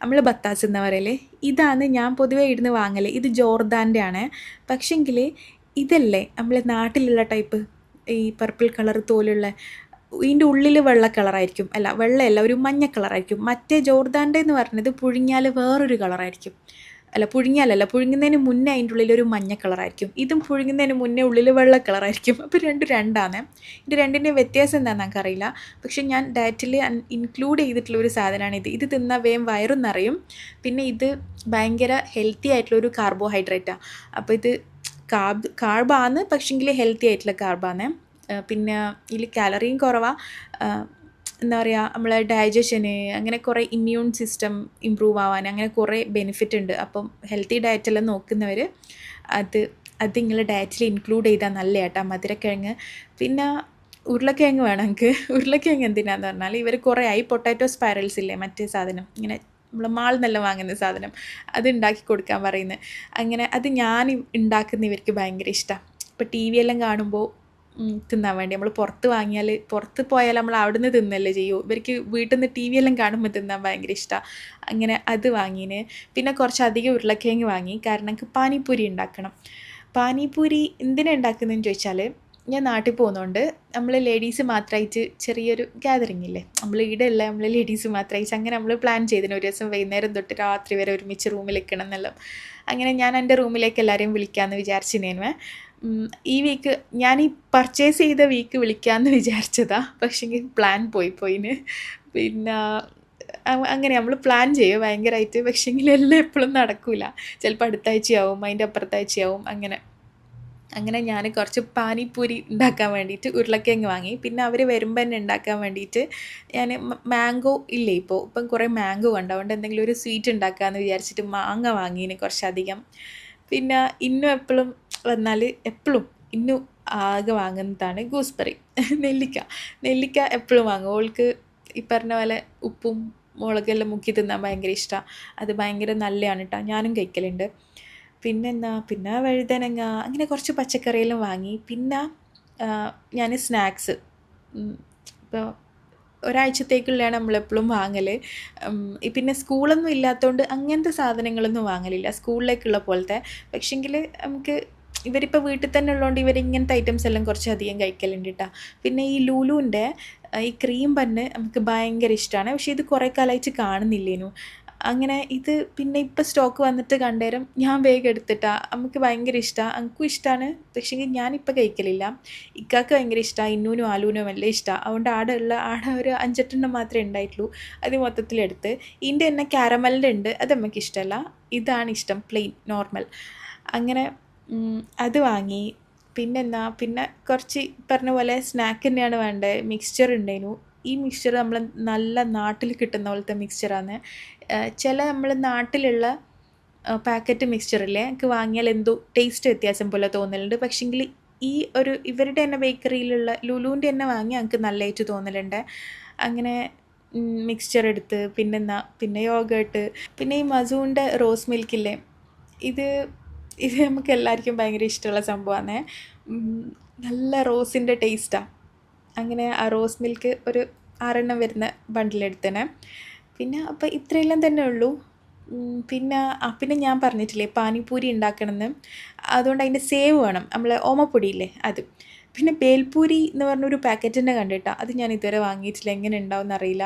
നമ്മൾ ബത്താസ് എന്ന് പറയല്. ഇതാണ് ഞാൻ പൊതുവേ ഇടുന്ന് വാങ്ങൽ. ഇത് ജോർദാൻ്റെ ആണ്. പക്ഷെങ്കിൽ ഇതല്ലേ നമ്മളെ നാട്ടിലുള്ള ടൈപ്പ് ഈ പർപ്പിൾ കളർ തോലുള്ള, ഇതിൻ്റെ ഉള്ളിൽ വെള്ള കളറായിരിക്കും. അല്ല, വെള്ളയല്ല, ഒരു മഞ്ഞ കളറായിരിക്കും. മറ്റേ ജോർദാൻ്റെ എന്ന് പറഞ്ഞത് പുഴുങ്ങിയാൽ വേറൊരു കളറായിരിക്കും. അല്ല, പുഴുങ്ങിയാലല്ല, പുഴുങ്ങുന്നതിന് മുന്നേ അതിൻ്റെ ഉള്ളിൽ ഒരു മഞ്ഞ കളറായിരിക്കും. ഇതും പുഴുങ്ങുന്നതിന് മുന്നേ ഉള്ളിൽ വെള്ള കളറായിരിക്കും. അപ്പോൾ രണ്ടാണ്. ഇത് രണ്ടിൻ്റെ വ്യത്യാസം എന്താണെന്ന് എനിക്കറിയില്ല. പക്ഷെ ഞാൻ ഡയറ്റിൽ ഇൻക്ലൂഡ് ചെയ്തിട്ടുള്ള ഒരു സാധനമാണ് ഇത്. ഇത് തിന്നാൽ വേഗം വയറും നിറയും. പിന്നെ ഇത് ഭയങ്കര ഹെൽത്തി ആയിട്ടുള്ളൊരു കാർബോഹൈഡ്രേറ്റാണ്. അപ്പോൾ ഇത് കാർബാണ്, പക്ഷെങ്കിൽ ഹെൽത്തി ആയിട്ടുള്ള കാർബാണ്. പിന്നെ ഇതിൽ കാലറിയും കുറവാണ്. എന്താ പറയുക, നമ്മളെ ഡൈജഷന്, അങ്ങനെ കുറേ ഇമ്മ്യൂൺ സിസ്റ്റം ഇമ്പ്രൂവ് ആവാൻ അങ്ങനെ കുറേ ബെനിഫിറ്റ് ഉണ്ട്. അപ്പം ഹെൽത്തി ഡയറ്റെല്ലാം നോക്കുന്നവർ അത് നിങ്ങൾ ഡയറ്റിൽ ഇൻക്ലൂഡ് ചെയ്താൽ നല്ല കേട്ടോ. മധുരക്കിഴങ്ങ്, പിന്നെ ഉരുളക്കിഴങ്ങ് വേണം എനിക്ക്. ഉരുളക്കിഴങ്ങ് എന്തിനാന്ന് പറഞ്ഞാൽ ഇവർ കുറേ ആയി പൊട്ടാറ്റോ സ്പൈറൽസ് ഇല്ലേ, മറ്റേ സാധനം ഇങ്ങനെ നമ്മൾ മാളിൽ നിന്നെല്ലാം വാങ്ങുന്ന സാധനം, അത് ഉണ്ടാക്കി കൊടുക്കാൻ പറയുന്നത്. അങ്ങനെ അത് ഞാൻ ഉണ്ടാക്കുന്ന ഇവർക്ക് ഭയങ്കര ഇഷ്ടമാണ്. ഇപ്പോൾ ടി വി എല്ലാം കാണുമ്പോൾ തിന്നാൻ വേണ്ടി. നമ്മൾ പുറത്ത് പോയാൽ നമ്മൾ അവിടെ നിന്ന് തിന്നല്ലേ ചെയ്യൂ. ഇവർക്ക് വീട്ടിൽ നിന്ന് ടി വി എല്ലാം കാണുമ്പോൾ തിന്നാൻ ഭയങ്കര ഇഷ്ടമാണ്. അങ്ങനെ അത് വാങ്ങീന്. പിന്നെ കുറച്ചധികം ഉരുളക്കിഴങ്ങ് വാങ്ങി. കാരണം എനിക്ക് പാനിപ്പൂരി ഉണ്ടാക്കണം. പാനിപ്പൂരി എന്തിനാണ് ഉണ്ടാക്കുന്നതെന്ന് ചോദിച്ചാൽ, ഞാൻ നാട്ടിൽ പോകുന്നതുകൊണ്ട് നമ്മൾ ലേഡീസ് മാത്രമായിട്ട് ചെറിയൊരു ഗ്യാതറിങ് ഇല്ലേ, നമ്മൾ ഇവിടെ അല്ല, നമ്മൾ ലേഡീസ് മാത്രമായിട്ട് അങ്ങനെ നമ്മൾ പ്ലാൻ ചെയ്തിന്. ഒരു ദിവസം വൈകുന്നേരം തൊട്ട് രാത്രി വരെ ഒരുമിച്ച് റൂമിൽ നിൽക്കണം എന്നെല്ലാം. അങ്ങനെ ഞാൻ എൻ്റെ റൂമിലേക്ക് എല്ലാവരെയും വിളിക്കാമെന്ന് വിചാരിച്ചിരുന്നേ. ഈ വീക്ക് ഞാൻ ഈ പർച്ചേസ് ചെയ്ത വീക്ക് വിളിക്കാമെന്ന് വിചാരിച്ചതാണ്. പക്ഷേ പ്ലാൻ പോയിന്. പിന്നെ അങ്ങനെ നമ്മൾ പ്ലാൻ ചെയ്യും ഭയങ്കരമായിട്ട്. പക്ഷേങ്കിൽ എല്ലാം എപ്പോഴും നടക്കില്ല. ചിലപ്പോൾ അടുത്ത ആഴ്ചയാവും, അതിൻ്റെ അപ്പുറത്തെ ആഴ്ചയാവും. അങ്ങനെ ഞാൻ കുറച്ച് പാനിപ്പൂരി ഉണ്ടാക്കാൻ വേണ്ടിയിട്ട് ഉരുളക്കിഴങ്ങ് വാങ്ങി. പിന്നെ അവർ വരുമ്പോൾ തന്നെ ഉണ്ടാക്കാൻ വേണ്ടിയിട്ട് ഞാൻ മാംഗോ ഇല്ലേ, ഇപ്പം കുറേ മാംഗോ ഉണ്ട്. അതുകൊണ്ട് എന്തെങ്കിലും ഒരു സ്വീറ്റ് ഉണ്ടാക്കാമെന്ന് വിചാരിച്ചിട്ട് മാങ്ങ വാങ്ങിന് കുറച്ചധികം. പിന്നെ ഇന്നും എപ്പോഴും വന്നാൽ എപ്പോഴും ഇന്നും ആകെ വാങ്ങുന്നതാണ് ഗൂസ്ബെറി, നെല്ലിക്ക എപ്പോഴും വാങ്ങും. ഓൾക്ക് ഈ പറഞ്ഞ പോലെ ഉപ്പും മുളകെല്ലാം മുക്കി തിന്നാൻ ഭയങ്കര ഇഷ്ടമാണ്. അത് ഭയങ്കര നല്ലതാണ് കേട്ടോ, ഞാനും കഴിക്കലുണ്ട്. പിന്നെ വഴുതനങ്ങ, അങ്ങനെ കുറച്ച് പച്ചക്കറിയെല്ലാം വാങ്ങി. പിന്നെ ഞാൻ സ്നാക്സ് ഇപ്പോൾ ഒരാഴ്ചത്തേക്കുള്ളതാണ് നമ്മളെപ്പോഴും വാങ്ങൽ. പിന്നെ സ്കൂളൊന്നും ഇല്ലാത്തതുകൊണ്ട് അങ്ങനത്തെ സാധനങ്ങളൊന്നും വാങ്ങലില്ല, സ്കൂളിലേക്കുള്ള പോലത്തെ. പക്ഷേങ്കിൽ നമുക്ക് ഇവരിപ്പോൾ വീട്ടിൽ തന്നെ ഉള്ളതുകൊണ്ട് ഇവരിങ്ങനത്തെ ഐറ്റംസ് എല്ലാം കുറച്ച് അധികം കഴിക്കലുണ്ട് കേട്ടോ. പിന്നെ ഈ ലുലുവിൻ്റെ ഈ ക്രീം ബണ്ണ് നമുക്ക് ഭയങ്കര ഇഷ്ടമാണ്. പക്ഷേ ഇത് കുറേ കാലമായിട്ട് കാണുന്നില്ലേനു. അങ്ങനെ ഇത് പിന്നെ ഇപ്പോൾ സ്റ്റോക്ക് വന്നിട്ട് കണ്ടേരം ഞാൻ വേഗം എടുത്തിട്ടാ. നമുക്ക് ഭയങ്കര ഇഷ്ടമാണ്, എനിക്കും ഇഷ്ടമാണ്. പക്ഷേ ഞാനിപ്പോൾ കഴിക്കലില്ല. ഇക്കാക്ക് ഭയങ്കര ഇഷ്ടമാണ്, ഇന്നൂനും ആലൂനും എല്ലാം ഇഷ്ടമാണ്. അതുകൊണ്ട് ആടെ ഒരു 5-8 മാത്രമേ ഉണ്ടായിട്ടുള്ളൂ. അത് മൊത്തത്തിലെടുത്ത്. ഇതിൻ്റെ തന്നെ കാരമലിൻ്റെ ഉണ്ട്, അത് നമുക്ക് ഇഷ്ടമല്ല. ഇതാണ് ഇഷ്ടം, പ്ലെയിൻ നോർമൽ. അങ്ങനെ അത് വാങ്ങി. പിന്നെ കുറച്ച് പറഞ്ഞ പോലെ സ്നാക്ക് തന്നെയാണ് വേണ്ടത്. മിക്സ്ചർ ഉണ്ടായിരുന്നു. ഈ മിക്സ്ചർ നമ്മൾ നല്ല നാട്ടിൽ കിട്ടുന്ന പോലത്തെ മിക്സ്ചറാണ്. ചില നമ്മൾ നാട്ടിലുള്ള പാക്കറ്റ് മിക്സ്ചറില്ലേ, എനിക്ക് വാങ്ങിയാൽ എന്തോ ടേസ്റ്റ് വ്യത്യാസം പോലെ തോന്നലുണ്ട്. പക്ഷേങ്കിൽ ഈ ഒരു ഇവരുടെ തന്നെ ബേക്കറിയിലുള്ള ലുലുവിൻ്റെ തന്നെ വാങ്ങി എനിക്ക് നല്ലതായിട്ട് തോന്നലുണ്ട്. അങ്ങനെ മിക്സ്ചർ എടുത്ത് പിന്നെ യോഗേട്ട്, പിന്നെ ഈ മസൂൻ്റെ റോസ് മിൽക്കില്ലേ, ഇത് നമുക്ക് എല്ലാവർക്കും ഭയങ്കര ഇഷ്ടമുള്ള സംഭവമാണ്. നല്ല റോസിൻ്റെ ടേസ്റ്റാണ്. അങ്ങനെ ആ റോസ് മിൽക്ക് ഒരു 6 വരുന്ന ബണ്ടിലെടുത്തേനെ. പിന്നെ അപ്പോൾ ഇത്രയെല്ലാം തന്നെ ഉള്ളൂ. പിന്നെ ഞാൻ പറഞ്ഞിട്ടില്ലേ പാനിപൂരി ഉണ്ടാക്കണമെന്ന്. അതുകൊണ്ട് അതിൻ്റെ സേവ് വേണം, നമ്മൾ ഓമപ്പൊടിയില്ലേ അത്. പിന്നെ ബേൽപൂരി എന്ന് പറഞ്ഞൊരു പാക്കറ്റിൻ്റെ കണ്ടിട്ടാണ്. അത് ഞാൻ ഇതുവരെ വാങ്ങിയിട്ടില്ല, എങ്ങനെ ഉണ്ടാവും എന്നറിയില്ല.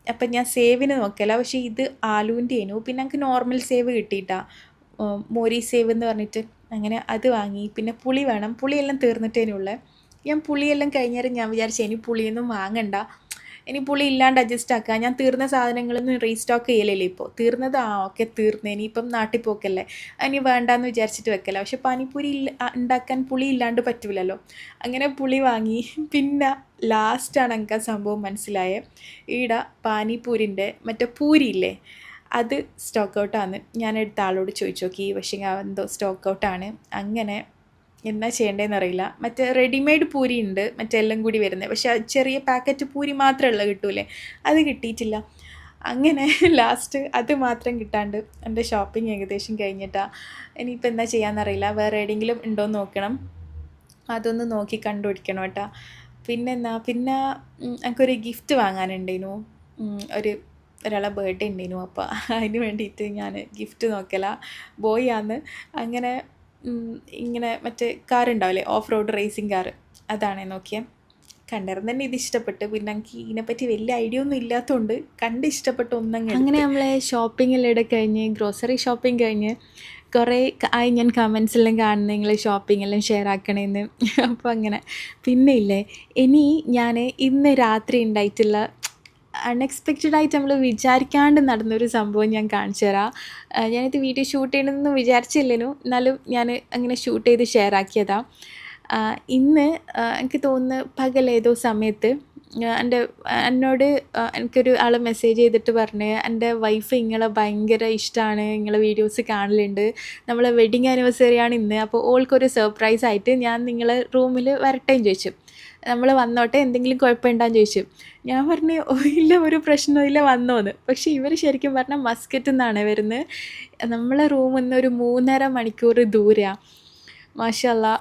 അപ്പം ഞാൻ സേവിന് നോക്കിയല്ല. പക്ഷേ ഇത് ആലൂൻ്റെ ആയിരുന്നു. പിന്നെ എനിക്ക് നോർമൽ സേവ് കിട്ടിയിട്ടാ, മോരി സേവ് എന്ന് പറഞ്ഞിട്ട്. അങ്ങനെ അത് വാങ്ങി. പിന്നെ പുളി വേണം, പുളിയെല്ലാം തീർന്നിട്ടേനുള്ളേ. ഞാൻ പുളിയെല്ലാം കഴിഞ്ഞേരം ഞാൻ വിചാരിച്ചു ഇനി പുളിയൊന്നും വാങ്ങണ്ട, ഇനി പുളി ഇല്ലാണ്ട് അഡ്ജസ്റ്റ് ആക്കുക. ഞാൻ തീർന്ന സാധനങ്ങളൊന്നും റീസ്റ്റോക്ക് ചെയ്യലില്ല. ഇപ്പോൾ തീർന്നത് ഓക്കെ തീർന്ന്, ഇനിയിപ്പം നാട്ടിൽ പോക്കല്ലേ, ഇനി വേണ്ടാന്ന് വിചാരിച്ചിട്ട് വെക്കല. പക്ഷെ പാനിപ്പൂരി ഉണ്ടാക്കാൻ പുളി ഇല്ലാണ്ട് പറ്റൂലല്ലോ. അങ്ങനെ പുളി വാങ്ങി. പിന്നെ ലാസ്റ്റാണ് എനിക്ക് ആ സംഭവം മനസ്സിലായത്. ഈടെ പാനിപ്പൂരിൻ്റെ മറ്റേ പൂരിയില്ലേ, അത് സ്റ്റോക്ക് ഔട്ടാണ്. ഞാൻ എടുത്ത ആളോട് ചോദിച്ചു നോക്കി, പക്ഷേ എന്തോ സ്റ്റോക്ക് ഔട്ടാണ്. അങ്ങനെ എന്നാ ചെയ്യേണ്ടതെന്ന് അറിയില്ല. മറ്റേ റെഡിമെയ്ഡ് പൂരി ഉണ്ട്, മറ്റെല്ലാം കൂടി വരുന്നത്. പക്ഷേ ചെറിയ പാക്കറ്റ് പൂരി മാത്രമുള്ള കിട്ടൂലേ, അത് കിട്ടിയിട്ടില്ല. അങ്ങനെ ലാസ്റ്റ് അത് മാത്രം കിട്ടാണ്ട് എൻ്റെ ഷോപ്പിംഗ് ഏകദേശം കഴിഞ്ഞിട്ടാണ്. ഇനിയിപ്പോൾ എന്താ ചെയ്യാമെന്നറിയില്ല. വേറെ എവിടെയെങ്കിലും ഉണ്ടോയെന്ന് നോക്കണം, അതൊന്ന് നോക്കി കണ്ടുപിടിക്കണം കേട്ടോ. പിന്നെ എനിക്കൊരു ഗിഫ്റ്റ് വാങ്ങാനുണ്ടായിരുന്നു. ഒരാളെ ബർത്ത്ഡേ ഉണ്ടായിരുന്നു. അപ്പോൾ അതിന് വേണ്ടിയിട്ട് ഞാൻ ഗിഫ്റ്റ് നോക്കല. ബോയ് ആണ്. അങ്ങനെ ഇങ്ങനെ മറ്റേ കാറുണ്ടാവില്ലേ, ഓഫ് റോഡ് റേസിംഗ് കാറ്, അതാണ് നോക്കിയത്. കണ്ടിരുന്ന് തന്നെ ഇത് ഇഷ്ടപ്പെട്ട്. പിന്നെ എനിക്ക് ഇതിനെപ്പറ്റി വലിയ ഐഡിയ ഒന്നും ഇല്ലാത്തതുകൊണ്ട് ഇഷ്ടപ്പെട്ട ഒന്നങ്ങ്. അങ്ങനെ നമ്മളെ ഷോപ്പിങ്ങിലിടെ കഴിഞ്ഞ്, ഗ്രോസറി ഷോപ്പിംഗ് കഴിഞ്ഞ് കുറേ ആയി ഞാൻ കമൻസെല്ലാം കാണുന്നത് നിങ്ങൾ ഷോപ്പിംഗ് എല്ലാം ഷെയർ ആക്കണേന്ന്. അപ്പോൾ അങ്ങനെ പിന്നെ ഇല്ലേ, ഇനി ഞാൻ ഇന്ന് രാത്രി ഉണ്ടായിട്ടുള്ള അൺഎക്സ്പെക്റ്റഡായിട്ട് നമ്മൾ വിചാരിക്കാണ്ട് നടന്നൊരു സംഭവം ഞാൻ കാണിച്ചു തരാം. ഞാനിത് വീഡിയോ ഷൂട്ട് ചെയ്യണമെന്നൊന്നും വിചാരിച്ചില്ലേനു, എന്നാലും ഞാൻ അങ്ങനെ ഷൂട്ട് ചെയ്ത് ഷെയർ ആക്കിയതാണ്. ഇന്ന് എനിക്ക് തോന്നുന്നു പകലേതോ സമയത്ത് എന്നോട് എനിക്കൊരു ആൾ മെസ്സേജ് ചെയ്തിട്ട് പറഞ്ഞ്, എൻ്റെ വൈഫ് നിങ്ങളെ ഭയങ്കര ഇഷ്ടമാണ്, നിങ്ങളെ വീഡിയോസ് കാണലുണ്ട്, നമ്മളെ വെഡിങ് ആനിവേഴ്സറിയാണ് ഇന്ന്, അപ്പോൾ ഓൾക്കൊരു സർപ്രൈസായിട്ട് ഞാൻ നിങ്ങളെ റൂമിൽ വരട്ടേന്ന് ചോദിച്ചു. നമ്മൾ വന്നോട്ടെ, എന്തെങ്കിലും കുഴപ്പമുണ്ടാന്ന് ചോദിച്ചു. ഞാൻ പറഞ്ഞു ഇല്ല, ഒരു പ്രശ്നമില്ല, വന്നോന്ന്. പക്ഷേ ഇവർ ശരിക്കും പറഞ്ഞാൽ മസ്കറ്റിൽ നിന്നാണ് വരുന്നത്. നമ്മളെ റൂമിൽ നിന്ന് ഒരു 3.5 മണിക്കൂർ ദൂരെയാണ്. മാഷാ അല്ലാ,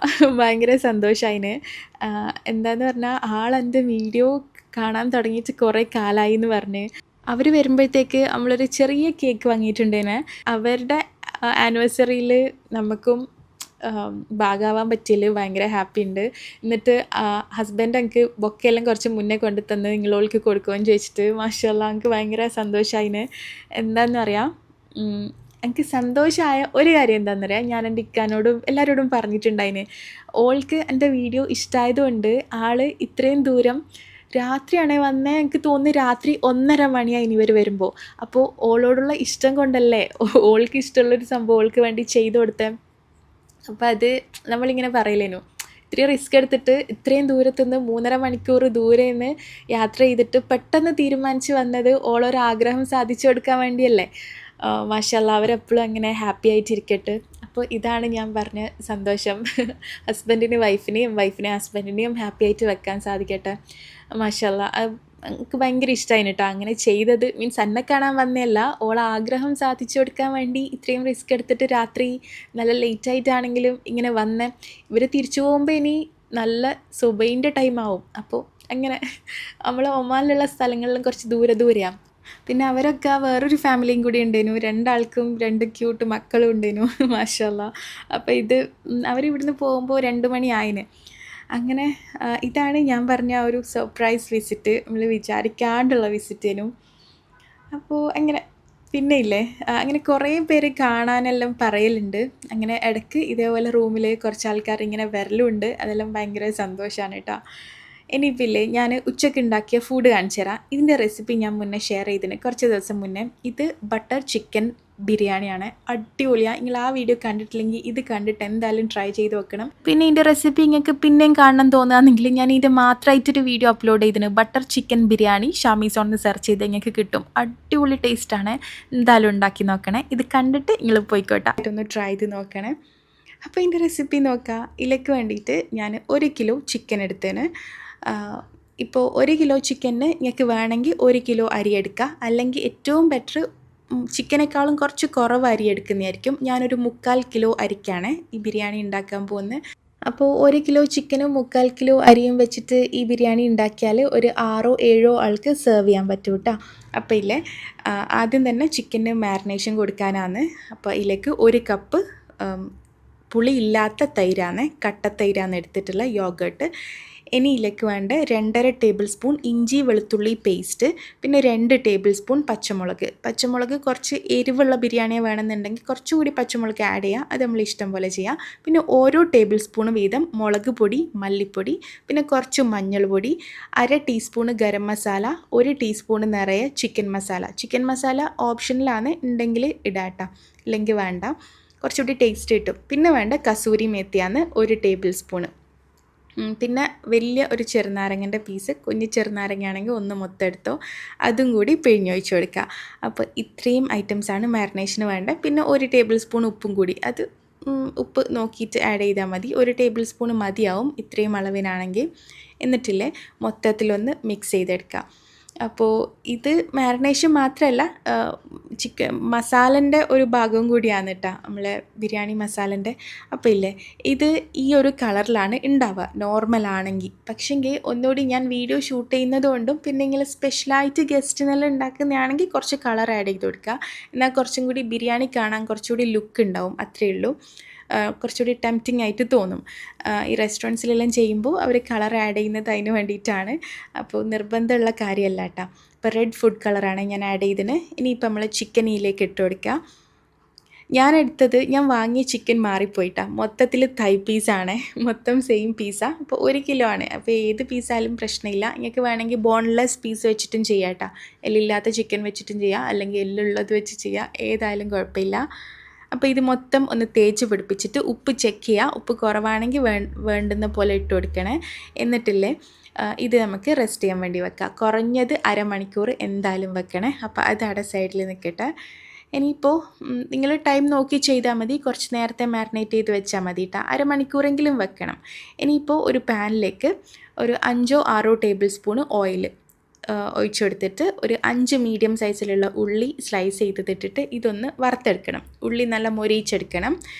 ഭയങ്കര സന്തോഷമായിന്. എന്താന്ന് പറഞ്ഞാൽ ആളെൻ്റെ വീഡിയോ കാണാൻ തുടങ്ങിയിട്ട് കുറേ കാലമായി എന്ന് പറഞ്ഞ്. അവർ വരുമ്പോഴത്തേക്ക് നമ്മളൊരു ചെറിയ കേക്ക് വാങ്ങിയിട്ടുണ്ടേനെ. അവരുടെ ആനിവേഴ്സറിയിൽ നമുക്കും ഭാഗമാവാൻ പറ്റിയതിൽ ഭയങ്കര ഹാപ്പി ഉണ്ട്. എന്നിട്ട് ഹസ്ബൻഡ് എനിക്ക് ബൊക്കെല്ലാം കുറച്ച് മുന്നേ കൊണ്ടു തന്ന് നിങ്ങളോൾക്ക് കൊടുക്കുമെന്ന് ചോദിച്ചിട്ട് മാഷാ അല്ലാ, എനിക്ക് ഭയങ്കര സന്തോഷമായിന്. എന്താണെന്ന് അറിയാം, എനിക്ക് സന്തോഷമായ ഒരു കാര്യം എന്താണെന്നറിയാം, ഞാൻ എൻ്റെ ഇക്കാനോടും എല്ലാവരോടും പറഞ്ഞിട്ടുണ്ടായിന്. ഓൾക്ക് എൻ്റെ വീഡിയോ ഇഷ്ടമായതുകൊണ്ട് ആൾ ഇത്രയും ദൂരം രാത്രിയാണേ വന്നേ. എനിക്ക് തോന്നി രാത്രി 1:30 മണിയായി ഇവർ വരുമ്പോൾ. അപ്പോൾ ഓളോടുള്ള ഇഷ്ടം കൊണ്ടല്ലേ ഓൾക്ക് ഇഷ്ടമുള്ളൊരു സംഭവം ഓൾക്ക് വേണ്ടി ചെയ്തു കൊടുത്തേ. അപ്പോൾ അത് നമ്മളിങ്ങനെ പറയില്ലേനു, ഇത്രയും റിസ്ക് എടുത്തിട്ട് ഇത്രയും ദൂരത്തുനിന്ന് 3.5 മണിക്കൂർ ദൂരെ നിന്ന് യാത്ര ചെയ്തിട്ട് പെട്ടെന്ന് തീരുമാനിച്ച് വന്നത് ഓളൊരാഗ്രഹം സാധിച്ചു കൊടുക്കാൻ വേണ്ടിയല്ലേ. മാഷാ അല്ലാ, അവരെപ്പോഴും അങ്ങനെ ഹാപ്പി ആയിട്ടിരിക്കട്ടെ. അപ്പോൾ ഇതാണ് ഞാൻ പറഞ്ഞ സന്തോഷം. ഹസ്ബൻഡിന് വൈഫിനെയും ഹസ്ബൻഡിനെയും ഹാപ്പി ആയിട്ട് വെക്കാൻ സാധിക്കട്ടെ. മാഷാ അല്ലാ, എനിക്ക് ഭയങ്കര ഇഷ്ടമായിന് കേട്ടോ അങ്ങനെ ചെയ്തത്. മീൻസ് എന്നെ കാണാൻ വന്നതല്ല, ഓളെ ആഗ്രഹം സാധിച്ചു കൊടുക്കാൻ വേണ്ടി ഇത്രയും റിസ്ക് എടുത്തിട്ട് രാത്രി നല്ല ലേറ്റായിട്ടാണെങ്കിലും ഇങ്ങനെ വന്ന്. ഇവർ തിരിച്ചു പോകുമ്പോൾ ഇനി നല്ല സുബൈൻ്റെ ടൈം ആവും. അപ്പോൾ അങ്ങനെ നമ്മൾ ഒമാനിലുള്ള സ്ഥലങ്ങളിലും കുറച്ച് ദൂരെയാണ്. പിന്നെ അവരൊക്കെ വേറൊരു ഫാമിലിയും കൂടി ഉണ്ടേനു. 2 ആൾക്കും 2 ക്യൂട്ട് മക്കളും ഉണ്ടേനു മാഷാഅല്ലാഹ്. അപ്പോൾ ഇത് അവരിവിടുന്ന് പോകുമ്പോൾ 2 മണി ആയിന്. അങ്ങനെ ഇതാണ് ഞാൻ പറഞ്ഞ ആ ഒരു സർപ്രൈസ് വിസിറ്റ്. നമ്മൾ വിചാരിക്കാണ്ടുള്ള വിസിറ്റേനു. അപ്പോൾ അങ്ങനെ പിന്നെ ഇല്ലേ അങ്ങനെ കുറേ പേര് കാണാനെല്ലാം പറയലുണ്ട്. അങ്ങനെ ഇടയ്ക്ക് ഇതേപോലെ റൂമിൽ കുറച്ച് ആൾക്കാർ ഇങ്ങനെ വരലുണ്ട്. അതെല്ലാം ഭയങ്കര സന്തോഷമാണ് കേട്ടോ. ഇനിയിപ്പോൾ ഇല്ലേ ഞാൻ ഉച്ചയ്ക്ക് ഉണ്ടാക്കിയ ഫുഡ് കാണിച്ചു തരാം. ഇതിൻ്റെ റെസിപ്പി ഞാൻ മുന്നേ ഷെയർ ചെയ്തിന് കുറച്ച് ദിവസം മുന്നേ. ഇത് ബട്ടർ ചിക്കൻ ബിരിയാണിയാണ്. അടിപൊളിയാണ്. നിങ്ങൾ ആ വീഡിയോ കണ്ടിട്ടില്ലെങ്കിൽ ഇത് കണ്ടിട്ട് എന്തായാലും ട്രൈ ചെയ്ത് വെക്കണം. പിന്നെ ഇതിൻ്റെ റെസിപ്പി നിങ്ങൾക്ക് പിന്നെയും കാണണം തോന്നുകയാണെങ്കിൽ ഞാൻ ഇതിൻ്റെ മാത്രമായിട്ടൊരു വീഡിയോ അപ്ലോഡ് ചെയ്തിന്. ബട്ടർ ചിക്കൻ ബിരിയാണി ഷാമീസോണിൽ സെർച്ച് ചെയ്ത് നിങ്ങൾക്ക് കിട്ടും. അടിപൊളി ടേസ്റ്റാണ്. എന്തായാലും ഉണ്ടാക്കി നോക്കണേ. ഇത് കണ്ടിട്ട് നിങ്ങൾ പോയിക്കോട്ടെ ഒന്ന് ട്രൈ ചെയ്ത് നോക്കണേ. അപ്പോൾ ഇതിൻ്റെ റെസിപ്പി നോക്കാം. ഇതിലേക്ക് വേണ്ടിയിട്ട് ഞാൻ 1 കിലോ ചിക്കൻ എടുത്തതിന്. ഇപ്പോൾ 1 കിലോ ചിക്കന് നിങ്ങൾക്ക് വേണമെങ്കിൽ 1 കിലോ അരി എടുക്കുക. അല്ലെങ്കിൽ ഏറ്റവും ബെറ്റർ ചിക്കനേക്കാളും കുറച്ച് കുറവ് അരി എടുക്കുന്നതായിരിക്കും. ഞാനൊരു 3/4 കിലോ അരിക്കാണ് ഈ ബിരിയാണി ഉണ്ടാക്കാൻ പോകുന്നത്. അപ്പോൾ 1 കിലോ ചിക്കനും 3/4 കിലോ അരിയും വെച്ചിട്ട് ഈ ബിരിയാണി ഉണ്ടാക്കിയാൽ ഒരു 6-7 ആൾക്ക് സെർവ് ചെയ്യാൻ പറ്റും കേട്ടോ. അപ്പോൾ ഇല്ലേ ആദ്യം തന്നെ ചിക്കന് മാരിനേഷൻ കൊടുക്കാനാണ്. അപ്പോൾ ഇതിലേക്ക് 1 കപ്പ് പുളി ഇല്ലാത്ത തൈരാണ്, കട്ടത്തൈരാണ് എടുത്തിട്ടുള്ള യോഗേർട്ട്. ഇനി ഇതിലേക്ക് വേണ്ട 2.5 ടേബിൾ സ്പൂൺ ഇഞ്ചി വെളുത്തുള്ളി പേസ്റ്റ്, പിന്നെ 2 ടേബിൾ സ്പൂൺ പച്ചമുളക് കുറച്ച് എരിവുള്ള ബിരിയാണി വേണമെന്നുണ്ടെങ്കിൽ കുറച്ചുകൂടി പച്ചമുളക് ആഡ് ചെയ്യുക. അത് നമ്മൾ ഇഷ്ടം പോലെ ചെയ്യാം. പിന്നെ ഓരോ ടേബിൾ സ്പൂൺ വീതം മുളക് പൊടി, മല്ലിപ്പൊടി, പിന്നെ കുറച്ച് മഞ്ഞൾപ്പൊടി, 1/2 ടീസ്പൂൺ ഗരം മസാല, 1 ടീസ്പൂൺ നിറയെ ചിക്കൻ മസാല ഓപ്ഷനിലാണ്, ഉണ്ടെങ്കിൽ ഇടാട്ടോ, ഇല്ലെങ്കിൽ വേണ്ട, കുറച്ചുകൂടി ടേസ്റ്റ് കിട്ടും. പിന്നെ വേണ്ട കസൂരി മേത്തിയാണ് 1 ടേബിൾ സ്പൂണ്. പിന്നെ വലിയ ഒരു ചെറുനാരങ്ങൻ്റെ പീസ്, കുഞ്ഞ് ചെറുനാരങ്ങയാണെങ്കിൽ 1 മൊത്തം എടുത്തോ, അതും കൂടി പിഴിഞ്ഞൊഴിച്ച് കൊടുക്കുക. അപ്പോൾ ഇത്രയും ഐറ്റംസാണ് മാരിനേഷന് വേണ്ടത്. പിന്നെ 1 ടേബിൾ സ്പൂൺ ഉപ്പും കൂടി, അത് ഉപ്പ് നോക്കിയിട്ട് ആഡ് ചെയ്താൽ മതി. 1 ടേബിൾ സ്പൂൺ മതിയാവും ഇത്രയും അളവിനാണെങ്കിൽ. എന്നിട്ടില്ലേ മൊത്തത്തിലൊന്ന് മിക്സ് ചെയ്തെടുക്കുക. അപ്പോൾ ഇത് മാരിനേഷൻ മാത്രമല്ല, ചിക്കൻ മസാലൻ്റെ ഒരു ഭാഗവും കൂടിയാണ് കേട്ടോ, നമ്മളെ ബിരിയാണി മസാലൻ്റെ. അപ്പോൾ ഇല്ലേ ഇത് ഈ ഒരു കളറിലാണ് ഉണ്ടാവുക നോർമലാണെങ്കിൽ. പക്ഷെങ്കിൽ ഒന്നുകൂടി ഞാൻ വീഡിയോ ഷൂട്ട് ചെയ്യുന്നത് കൊണ്ടും പിന്നെ ഇങ്ങനെ സ്പെഷ്യലായിട്ട് ഗസ്റ്റിനെല്ലാം ഉണ്ടാക്കുന്നതാണെങ്കിൽ കുറച്ച് കളർ ആഡ് ചെയ്ത് കൊടുക്കുക. എന്നാൽ കുറച്ചും കൂടി ബിരിയാണി കാണാൻ കുറച്ചുകൂടി ലുക്ക് ഉണ്ടാവും, അത്രയേ ഉള്ളൂ. കുറച്ചുകൂടി ടെംപ്റ്റിംഗ് ആയിട്ട് തോന്നും. ഈ റെസ്റ്റോറൻറ്റ്സിലെല്ലാം ചെയ്യുമ്പോൾ അവർ കളർ ആഡ് ചെയ്യുന്നത് അതിന് വേണ്ടിയിട്ടാണ്. അപ്പോൾ നിർബന്ധമുള്ള കാര്യമല്ല കേട്ടോ. ഇപ്പോൾ റെഡ് ഫുഡ് കളറാണ് ഞാൻ ആഡ് ചെയ്തതിന്. ഇനിയിപ്പോൾ നമ്മൾ ചിക്കൻ ഇതിലേക്ക് ഇട്ട് കൊടുക്കുക. ഞാൻ വാങ്ങിയ ചിക്കൻ മാറിപ്പോയിട്ടാണ്, മൊത്തത്തിൽ തൈ പീസാണ്, മൊത്തം സെയിം പീസാണ്. അപ്പോൾ 1 കിലോ ആണ്. അപ്പോൾ ഏത് പീസായാലും പ്രശ്നമില്ല. നിങ്ങൾക്ക് വേണമെങ്കിൽ ബോൺലെസ് പീസ് വെച്ചിട്ടും ചെയ്യാം കേട്ടോ, എല്ലില്ലാത്ത ചിക്കൻ വെച്ചിട്ടും ചെയ്യാം, അല്ലെങ്കിൽ എല്ലുള്ളത് വെച്ച് ചെയ്യാം, ഏതായാലും കുഴപ്പമില്ല. അപ്പോൾ ഇത് മൊത്തം ഒന്ന് തേച്ച് പിടിപ്പിച്ചിട്ട് ഉപ്പ് ചെക്ക് ചെയ്യുക. ഉപ്പ് കുറവാണെങ്കിൽ വേണ്ടുന്ന പോലെ ഇട്ട് കൊടുക്കണേ. എന്നിട്ടില്ലേ ഇത് നമുക്ക് റെസ്റ്റ് ചെയ്യാൻ വേണ്ടി വെക്കാം. കുറഞ്ഞത് 1/2 മണിക്കൂർ എന്തായാലും വെക്കണേ. അപ്പോൾ അത് അവിടെ സൈഡിൽ നിൽക്കട്ടെ. ഇനിയിപ്പോൾ നിങ്ങൾ ടൈം നോക്കി ചെയ്താൽ മതി, കുറച്ച് നേരത്തെ മാരിനേറ്റ് ചെയ്ത് വെച്ചാൽ മതി കേട്ടോ. 1/2 മണിക്കൂറെങ്കിലും വെക്കണം. ഇനിയിപ്പോൾ ഒരു പാനിലേക്ക് ഒരു 5-6 ടേബിൾ സ്പൂൺ ഓയിൽ ഒഴിച്ചെടുത്തിട്ട് ഒരു 5 മീഡിയം സൈസിലുള്ള ഉള്ളി സ്ലൈസ് ചെയ്തിട്ടിട്ട് ഇതൊന്ന് വറുത്തെടുക്കണം. ഉള്ളി നല്ല മൊരിയിച്ചെടുക്കണം.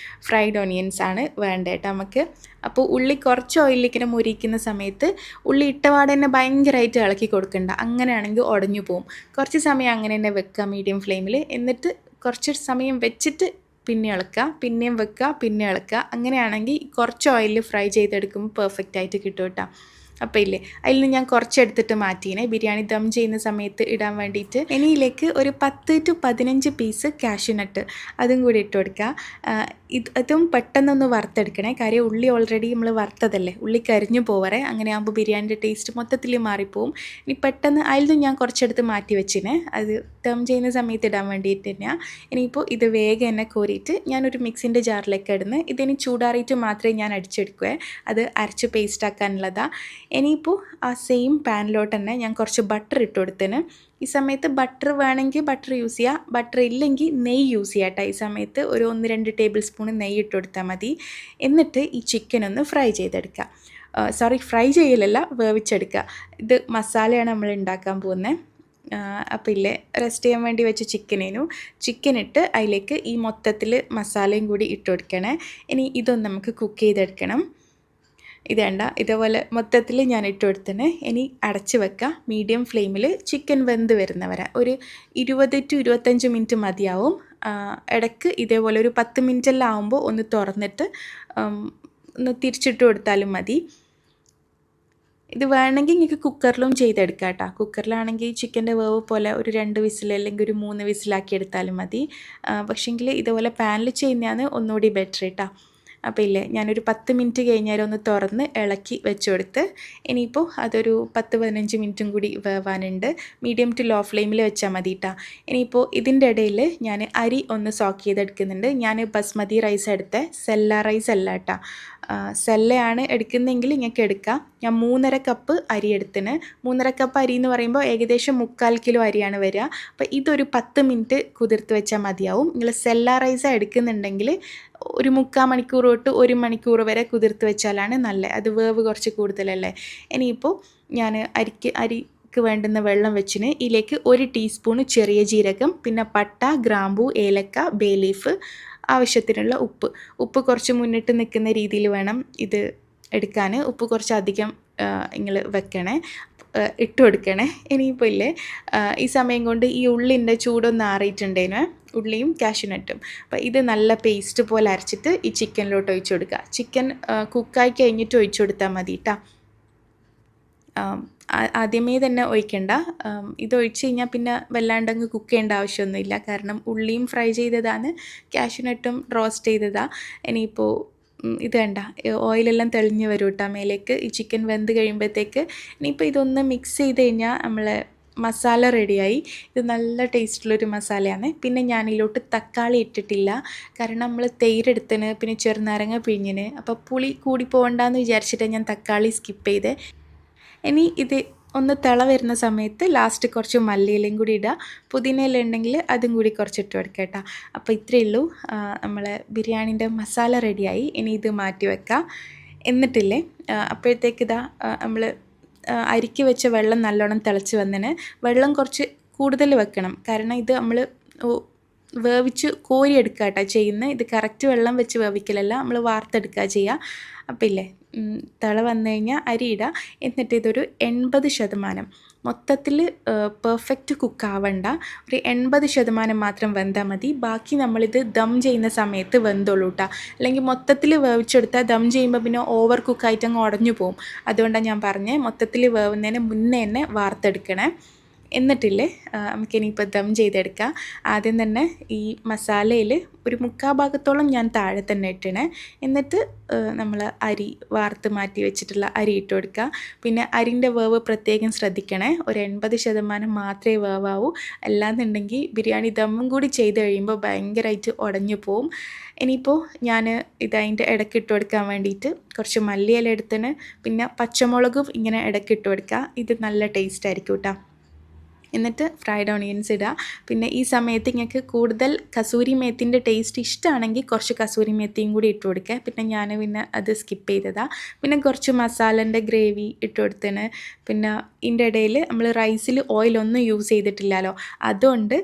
ഫ്രൈഡ് ഓണിയൻസ് ആണ് വേണ്ടത് കേട്ടോ നമുക്ക്. അപ്പോൾ ഉള്ളി കുറച്ച് ഓയിലിങ്ങനെ മൊരിയിക്കുന്ന സമയത്ത് ഉള്ളി ഇട്ടപാടെ തന്നെ ഭയങ്കരമായിട്ട് ഇളക്കി കൊടുക്കണ്ട, അങ്ങനെയാണെങ്കിൽ ഉടഞ്ഞു പോവും. കുറച്ച് സമയം അങ്ങനെ തന്നെ വെക്കുക മീഡിയം ഫ്ലെയിമിൽ. എന്നിട്ട് കുറച്ച് സമയം വെച്ചിട്ട് പിന്നെ ഇളക്കുക, പിന്നെയും വെക്കുക, പിന്നെ ഇളക്കുക. അങ്ങനെയാണെങ്കിൽ കുറച്ച് ഓയിലിൽ ഫ്രൈ ചെയ്തെടുക്കുമ്പോൾ പെർഫെക്റ്റ് ആയിട്ട് കിട്ടും കേട്ടോ. അപ്പോൾ ഇല്ലേ അതിൽ നിന്ന് ഞാൻ കുറച്ചെടുത്തിട്ട് മാറ്റീനെ ബിരിയാണി ദം ചെയ്യുന്ന സമയത്ത് ഇടാൻ വേണ്ടിയിട്ട്. ഇനിയിലേക്ക് ഒരു 10-15 പീസ് കാഷ്യൂനട്ട് അതും കൂടി ഇട്ട് കൊടുക്കുക. അതും പെട്ടെന്നൊന്ന് വറുത്തെടുക്കണേ, കാര്യം ഉള്ളി ഓൾറെഡി നമ്മൾ വറുത്തതല്ലേ, ഉള്ളി കരിഞ്ഞു പോവറേ. അങ്ങനെ ആകുമ്പോൾ ബിരിയാണിൻ്റെ ടേസ്റ്റ് മൊത്തത്തിൽ മാറിപ്പോവും. ഇനി പെട്ടെന്ന് അതിൽ നിന്ന് ഞാൻ കുറച്ചെടുത്ത് മാറ്റി വെച്ചിനെ, അത് ദം ചെയ്യുന്ന സമയത്ത് ഇടാൻ വേണ്ടിയിട്ട് തന്നെയാണ്. ഇനിയിപ്പോൾ ഇത് വേഗം തന്നെ കോരിയിട്ട് ഞാനൊരു മിക്സിൻ്റെ ജാറിലേക്ക് ഇടുന്നത്. ഇതിന് ചൂടാറിയിട്ട് മാത്രമേ ഞാൻ അടിച്ചെടുക്കുവേ, അത് അരച്ച് പേസ്റ്റ് ആക്കാനുള്ളതാണ്. ഇനിയിപ്പോൾ ആ സെയിം പാനിലോട്ട് തന്നെ ഞാൻ കുറച്ച് ബട്ടർ ഇട്ട് കൊടുത്തതിന്. ഈ സമയത്ത് ബട്ടർ വേണമെങ്കിൽ ബട്ടർ യൂസ് ചെയ്യുക, ബട്ടർ ഇല്ലെങ്കിൽ നെയ്യ് യൂസ് ചെയ്യാം കേട്ടോ. ഈ സമയത്ത് ഒരു 1-2 ടേബിൾ സ്പൂൺ നെയ്യ് ഇട്ട് കൊടുത്താൽ മതി. എന്നിട്ട് ഈ ചിക്കൻ ഒന്ന് ഫ്രൈ ചെയ്തെടുക്കുക. ഫ്രൈ ചെയ്യലല്ല, വേവിച്ചെടുക്കുക. ഇത് മസാലയാണ് നമ്മൾ ഉണ്ടാക്കാൻ പോകുന്നത്. അപ്പോൾ ഇല്ലേ റെസ്റ്റ് ചെയ്യാൻ വേണ്ടി വെച്ച ചിക്കൻ ഇട്ട് അതിലേക്ക് ഈ മൊത്തത്തിൽ മസാലയും കൂടി ഇട്ട് കൊടുക്കണേ. ഇനി ഇതൊന്ന് നമുക്ക് കുക്ക് ചെയ്തെടുക്കണം. ഇത് വേണ്ട ഇതേപോലെ മൊത്തത്തിൽ ഞാൻ ഇട്ട് കൊടുത്തിന്. ഇനി അടച്ച് വെക്കുക മീഡിയം ഫ്ലെയിമിൽ ചിക്കൻ വെന്ത് വരുന്നവരെ. ഒരു 20 to 25 മിനിറ്റ് മതിയാവും. ഇടയ്ക്ക് ഇതേപോലെ ഒരു 10 മിനിറ്റെല്ലാം ആകുമ്പോൾ ഒന്ന് തുറന്നിട്ട് ഒന്ന് തിരിച്ചിട്ട് കൊടുത്താലും മതി. ഇത് വേണമെങ്കിൽ നിങ്ങൾക്ക് കുക്കറിലും ചെയ്തെടുക്കാം കേട്ടോ. കുക്കറിലാണെങ്കിൽ ചിക്കൻ്റെ വേവ് പോലെ ഒരു 2 വിസിൽ അല്ലെങ്കിൽ ഒരു 3 വിസിലാക്കി എടുത്താലും മതി. പക്ഷേങ്കിൽ ഇതുപോലെ പാനിൽ ചെയ്യുന്നതാണ് ഒന്നുകൂടി ബെറ്റർ കേട്ടോ. അപ്പോൾ ഇല്ലേ ഞാനൊരു 10 മിനിറ്റ് കഴിഞ്ഞാൽ ഒന്ന് തുറന്ന് ഇളക്കി വെച്ച് കൊടുത്ത് ഇനിയിപ്പോൾ അതൊരു 10-15 മിനിറ്റും കൂടി വേവാനുണ്ട്. മീഡിയം ടു ലോ ഫ്ലെയിമിൽ വെച്ചാൽ മതി കേട്ടോ. ഇനിയിപ്പോൾ ഇതിൻ്റെ ഇടയിൽ ഞാൻ അരി ഒന്ന് സോക്ക് ചെയ്തെടുക്കുന്നുണ്ട്. ഞാൻ ബസ്മതി റൈസ് എടുത്തത് സെല്ല റൈസ് അല്ല കേട്ടോ. സെല്ലയാണ് എടുക്കുന്നതെങ്കിൽ ഇങ്ങൾക്ക് എടുക്കാം. ഞാൻ 3.5 കപ്പ് അരി എടുത്തിന്. 3.5 കപ്പ് അരി എന്ന് പറയുമ്പോൾ ഏകദേശം 3/4 കിലോ അരിയാണ് വരിക. അപ്പോൾ ഇതൊരു 10 മിനിറ്റ് കുതിർത്ത് വെച്ചാൽ മതിയാവും. നിങ്ങൾ സെല്ല റൈസ് എടുക്കുന്നുണ്ടെങ്കിൽ ഒരു 3/4 മണിക്കൂർ തൊട്ട് 1 മണിക്കൂർ വരെ കുതിർത്ത് വെച്ചാലാണ് നല്ലത്. അത് വേവ് കുറച്ച് കൂടുതലല്ലേ. ഇനിയിപ്പോൾ ഞാൻ അരിക്ക് വേണ്ടുന്ന വെള്ളം വെച്ചിന്. ഇതിലേക്ക് 1 ടീസ്പൂൺ ചെറിയ ജീരകം, പിന്നെ പട്ട, ഗ്രാമ്പൂ, ഏലക്ക, ബേ ലീഫ്, ആവശ്യത്തിനുള്ള ഉപ്പ് കുറച്ച് മുന്നിട്ട് നിൽക്കുന്ന രീതിയിൽ വേണം ഇത് എടുക്കാൻ. ഉപ്പ് കുറച്ച് അധികം നിങ്ങൾ വെക്കണേ, ഇട്ട് കൊടുക്കണേ. ഇനിയിപ്പോൾ ഇല്ലേ ഈ സമയം കൊണ്ട് ഈ ഉള്ളിൻ്റെ ചൂടൊന്ന് ആറിയിട്ടുണ്ടേനു, ഉള്ളിയും കാഷ്യൂനട്ടും. അപ്പോൾ ഇത് നല്ല പേസ്റ്റ് പോലെ അരച്ചിട്ട് ഈ ചിക്കനിലോട്ട് ഒഴിച്ചു കൊടുക്കുക. ചിക്കൻ കുക്കായി കഴിഞ്ഞിട്ട് ഒഴിച്ചു കൊടുത്താൽ മതി കേട്ടോ. ആദ്യമേ തന്നെ ഒഴിക്കണ്ട. ഇത് ഒഴിച്ച് കഴിഞ്ഞാൽ പിന്നെ വല്ലാണ്ടങ്ങ് കുക്ക് ചെയ്യേണ്ട ആവശ്യമൊന്നുമില്ല. കാരണം ഉള്ളിയും ഫ്രൈ ചെയ്തതാണ്, കാഷ്യൂനട്ടും റോസ്റ്റ് ചെയ്തതാണ്. ഇനിയിപ്പോൾ ഇത് വേണ്ട ഓയിലെല്ലാം തെളിഞ്ഞ് വരും കേട്ടോ മേലേക്ക് ഈ ചിക്കൻ വെന്ത് കഴിയുമ്പോഴത്തേക്ക്. ഇനിയിപ്പോൾ ഇതൊന്ന് മിക്സ് ചെയ്ത് കഴിഞ്ഞാൽ നമ്മളെ മസാല റെഡിയായി. ഇത് നല്ല ടേസ്റ്റുള്ളൊരു മസാലയാണ്. പിന്നെ ഞാനിതിലോട്ട് തക്കാളി ഇട്ടിട്ടില്ല, കാരണം നമ്മൾ തൈരെടുത്തിന്, പിന്നെ ചെറുനാരങ്ങ പിഴിഞ്ഞിന്. അപ്പോൾ പുളി കൂടി പോകണ്ടെന്ന് വിചാരിച്ചിട്ട് ഞാൻ തക്കാളി സ്കിപ്പ് ചെയ്തേ. ഇനി ഇത് ഒന്ന് തിള വരുന്ന സമയത്ത് ലാസ്റ്റ് കുറച്ച് മല്ലിയിലയും കൂടി ഇടുക. പുതിനയില ഉണ്ടെങ്കിൽ അതും കൂടി കുറച്ച് ഇട്ട് കൊടുക്കുക കേട്ടോ. അപ്പോൾ ഇത്രയേ ഉള്ളൂ, നമ്മളെ ബിരിയാണീൻ്റെ മസാല റെഡിയായി. ഇനി ഇത് മാറ്റി വെക്കാം. എന്നിട്ടില്ലേ അപ്പോഴത്തേക്ക് ഇതാ നമ്മൾ അരിക്ക് വെച്ച വെള്ളം നല്ലോണം തിളച്ച് വന്നതിന്. വെള്ളം കുറച്ച് കൂടുതൽ വെക്കണം, കാരണം ഇത് നമ്മൾ വേവിച്ച് കോരിയെടുക്കുക കേട്ടോ ചെയ്യുന്നത്. ഇത് കറക്റ്റ് വെള്ളം വെച്ച് വേവിക്കലല്ല, നമ്മൾ വാർത്തെടുക്കുക ചെയ്യുക. അപ്പോൾ ഇല്ലേ തിള വന്നു കഴിഞ്ഞാൽ അരി ഇടുക. എന്നിട്ട് ഇതൊരു 80%, മൊത്തത്തിൽ പെർഫെക്റ്റ് കുക്കാവണ്ട, ഒരു 80% മാത്രം വെന്താൽ മതി. ബാക്കി നമ്മളിത് ദം ചെയ്യുന്ന സമയത്ത് വെന്തോളൂ കേട്ടോ. അല്ലെങ്കിൽ മൊത്തത്തിൽ വേവിച്ചെടുത്താൽ ദം ചെയ്യുമ്പോൾ പിന്നെ ഓവർ കുക്കായിട്ട് അങ്ങ് ഉടഞ്ഞു പോകും. അതുകൊണ്ടാണ് ഞാൻ പറഞ്ഞത് മൊത്തത്തിൽ വേവുന്നതിന് മുന്നേ തന്നെ വാർത്തെടുക്കണേ. എന്നിട്ടില്ലേ നമുക്കിനിയിപ്പോൾ ദം ചെയ്തെടുക്കാം. ആദ്യം തന്നെ ഈ മസാലയിൽ ഒരു 3/4 ഭാഗത്തോളം ഞാൻ താഴെ തന്നെ ഇട്ടണേ. എന്നിട്ട് നമ്മൾ അരി വാർത്ത് മാറ്റി വെച്ചിട്ടുള്ള അരി ഇട്ട് കൊടുക്കുക. പിന്നെ അരിൻ്റെ വേവ് പ്രത്യേകം ശ്രദ്ധിക്കണേ, ഒരു 80% മാത്രമേ വേവാവൂ. അല്ലാന്നുണ്ടെങ്കിൽ ബിരിയാണി ദമ്മും കൂടി ചെയ്ത് കഴിയുമ്പോൾ ഭയങ്കരമായിട്ട് ഉടഞ്ഞു പോവും. ഇനിയിപ്പോൾ ഞാൻ ഇതിൻ്റെ ഇടയ്ക്ക് ഇട്ട് കൊടുക്കാൻ വേണ്ടിയിട്ട് കുറച്ച് മല്ലിയില എടുത്തിന്, പിന്നെ പച്ചമുളകും ഇങ്ങനെ ഇടയ്ക്ക് ഇട്ട് കൊടുക്കുക. ഇത് നല്ല ടേസ്റ്റ് ആയിരിക്കും കേട്ടോ. എന്നിട്ട് ഫ്രൈഡ് ഓണിയൻസ് ഇടുക. പിന്നെ ഈ സമയത്ത് നിങ്ങൾക്ക് കൂടുതൽ കസൂരി മേത്തിൻ്റെ ടേസ്റ്റ് ഇഷ്ടമാണെങ്കിൽ കുറച്ച് കസൂരി മേത്തിയും കൂടി ഇട്ട് കൊടുക്കുക. പിന്നെ ഞാൻ അത് സ്കിപ്പ് ചെയ്തതാണ്. പിന്നെ കുറച്ച് മസാലൻ്റെ ഗ്രേവി ഇട്ട് കൊടുത്തതിന്. പിന്നെ ഇതിൻ്റെ ഇടയിൽ നമ്മൾ റൈസിൽ ഓയിലൊന്നും യൂസ് ചെയ്തിട്ടില്ലല്ലോ, അതുകൊണ്ട്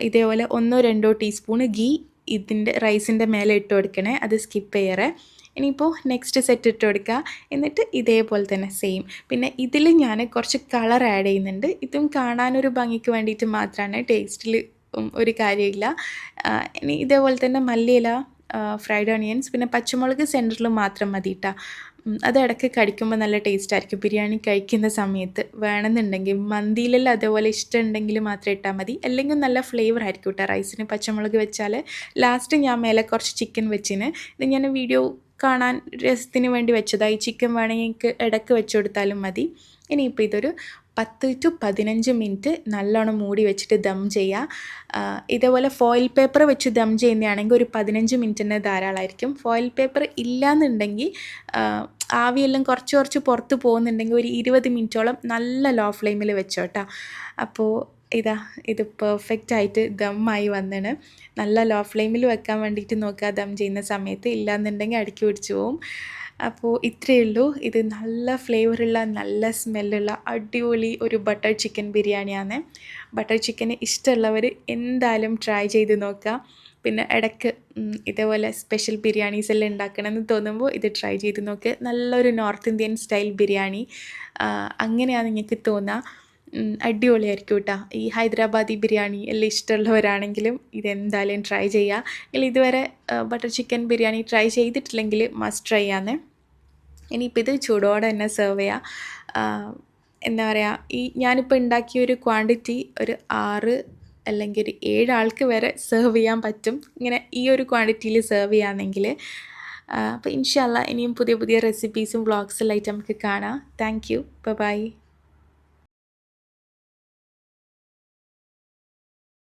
ഇതേപോലെ 1-2 ടീസ്പൂൺ ഗീ ഇതിൻ്റെ റൈസിൻ്റെ മേലെ ഇട്ട് കൊടുക്കണേ, അത് സ്കിപ്പ് ചെയ്യറേ. ഇനിയിപ്പോൾ നെക്സ്റ്റ് സെറ്റ് ഇട്ട് കൊടുക്കുക. എന്നിട്ട് ഇതേപോലെ തന്നെ സെയിം. പിന്നെ ഇതിൽ ഞാൻ കുറച്ച് കളർ ആഡ് ചെയ്യുന്നുണ്ട്. ഇതും കാണാനൊരു ഭംഗിക്ക് വേണ്ടിയിട്ട് മാത്രമാണ്, ടേസ്റ്റിൽ ഒരു കാര്യമില്ല. ഇനി ഇതേപോലെ തന്നെ മല്ലിയില, ഫ്രൈഡ് ഓണിയൻസ്, പിന്നെ പച്ചമുളക് സെൻറ്ററിൽ മാത്രം മതി കേട്ടോ. അത് ഇടയ്ക്ക് കടിക്കുമ്പോൾ നല്ല ടേസ്റ്റ് ആയിരിക്കും. ബിരിയാണി കഴിക്കുന്ന സമയത്ത് വേണമെന്നുണ്ടെങ്കിൽ മന്തിയിലെല്ലാം അതേപോലെ ഇഷ്ടമുണ്ടെങ്കിൽ മാത്രം ഇട്ടാൽ മതി, അല്ലെങ്കിൽ നല്ല ഫ്ലേവർ ആയിരിക്കും കേട്ടോ റൈസിന് പച്ചമുളക് വെച്ചാൽ. ലാസ്റ്റ് ഞാൻ മേലെ കുറച്ച് ചിക്കൻ വെച്ചിന്. ഇത് ഞാൻ വീഡിയോ കാണാൻ രസത്തിന് വേണ്ടി വെച്ചതാണ്. ഈ ചിക്കൻ വേണമെങ്കിൽ ഇടയ്ക്ക് വെച്ച് കൊടുത്താലും മതി. ഇനിയിപ്പോൾ ഇതൊരു 10 to 15 മിനിറ്റ് നല്ലോണം മൂടി വെച്ചിട്ട് ദം ചെയ്യുക. ഇതേപോലെ ഫോയിൽ പേപ്പർ വെച്ച് ദം ചെയ്യുന്നതാണെങ്കിൽ ഒരു 15 മിനിറ്റ് തന്നെ ധാരാളമായിരിക്കും. ഫോയിൽ പേപ്പർ ഇല്ലയെന്നുണ്ടെങ്കിൽ ആവിയെല്ലാം കുറച്ച് പുറത്ത് പോകുന്നുണ്ടെങ്കിൽ ഒരു 20 മിനിറ്റോളം നല്ല ലോ ഫ്ലെയിമിൽ വെച്ചോട്ടോ. അപ്പോൾ ഇത് പെർഫെക്റ്റ് ആയിട്ട് ദമ്മായി വന്നിന്. നല്ല ലോ ഫ്ലെയിമിൽ വെക്കാൻ വേണ്ടിയിട്ട് നോക്കുക ദം ചെയ്യുന്ന സമയത്ത്, ഇല്ലയെന്നുണ്ടെങ്കിൽ അടുക്കി പിടിച്ച് പോവും. അപ്പോൾ ഇത്രയേ ഉള്ളൂ. ഇത് നല്ല ഫ്ലേവറുള്ള, നല്ല സ്മെല്ലുള്ള അടിപൊളി ഒരു ബട്ടർ ചിക്കൻ ബിരിയാണിയാണ്. ബട്ടർ ചിക്കൻ ഇഷ്ടമുള്ളവർ എന്തായാലും ട്രൈ ചെയ്ത് നോക്കുക. പിന്നെ ഇടയ്ക്ക് ഇതേപോലെ സ്പെഷ്യൽ ബിരിയാണീസ് എല്ലാം ഉണ്ടാക്കണമെന്ന് തോന്നുമ്പോൾ ഇത് ട്രൈ ചെയ്ത് നോക്ക്. നല്ലൊരു നോർത്ത് ഇന്ത്യൻ സ്റ്റൈൽ ബിരിയാണി അങ്ങനെയാണ് നിങ്ങൾക്ക് തോന്നുക. അടിപൊളിയായിരിക്കും കേട്ടോ. ഈ ഹൈദരാബാദി ബിരിയാണി എല്ലാം ഇഷ്ടമുള്ളവരാണെങ്കിലും ഇതെന്തായാലും ട്രൈ ചെയ്യുക. ഇല്ല ഇതുവരെ ബട്ടർ ചിക്കൻ ബിരിയാണി ട്രൈ ചെയ്തിട്ടില്ലെങ്കിൽ മസ്റ്റ് ട്രൈ ആണ്. ഇനിയിപ്പോൾ ഇത് ചൂടോടെ തന്നെ സെർവ് ചെയ്യുക. എന്താ പറയുക, ഈ ഞാനിപ്പോൾ ഉണ്ടാക്കിയ ഒരു ക്വാണ്ടിറ്റി ഒരു 6 അല്ലെങ്കിൽ ഒരു 7 ആൾക്ക് വരെ സെർവ് ചെയ്യാൻ പറ്റും. ഇങ്ങനെ ഈ ഒരു ക്വാണ്ടിറ്റിയിൽ സെർവ് ചെയ്യുകയാണെങ്കിൽ. അപ്പോൾ ഇൻഷാ അല്ലാ ഇനിയും പുതിയ പുതിയ റെസിപ്പീസും വ്ളോഗ്സെല്ലാം ആയിട്ട് നമുക്ക് കാണാം. Thank you. ബൈ.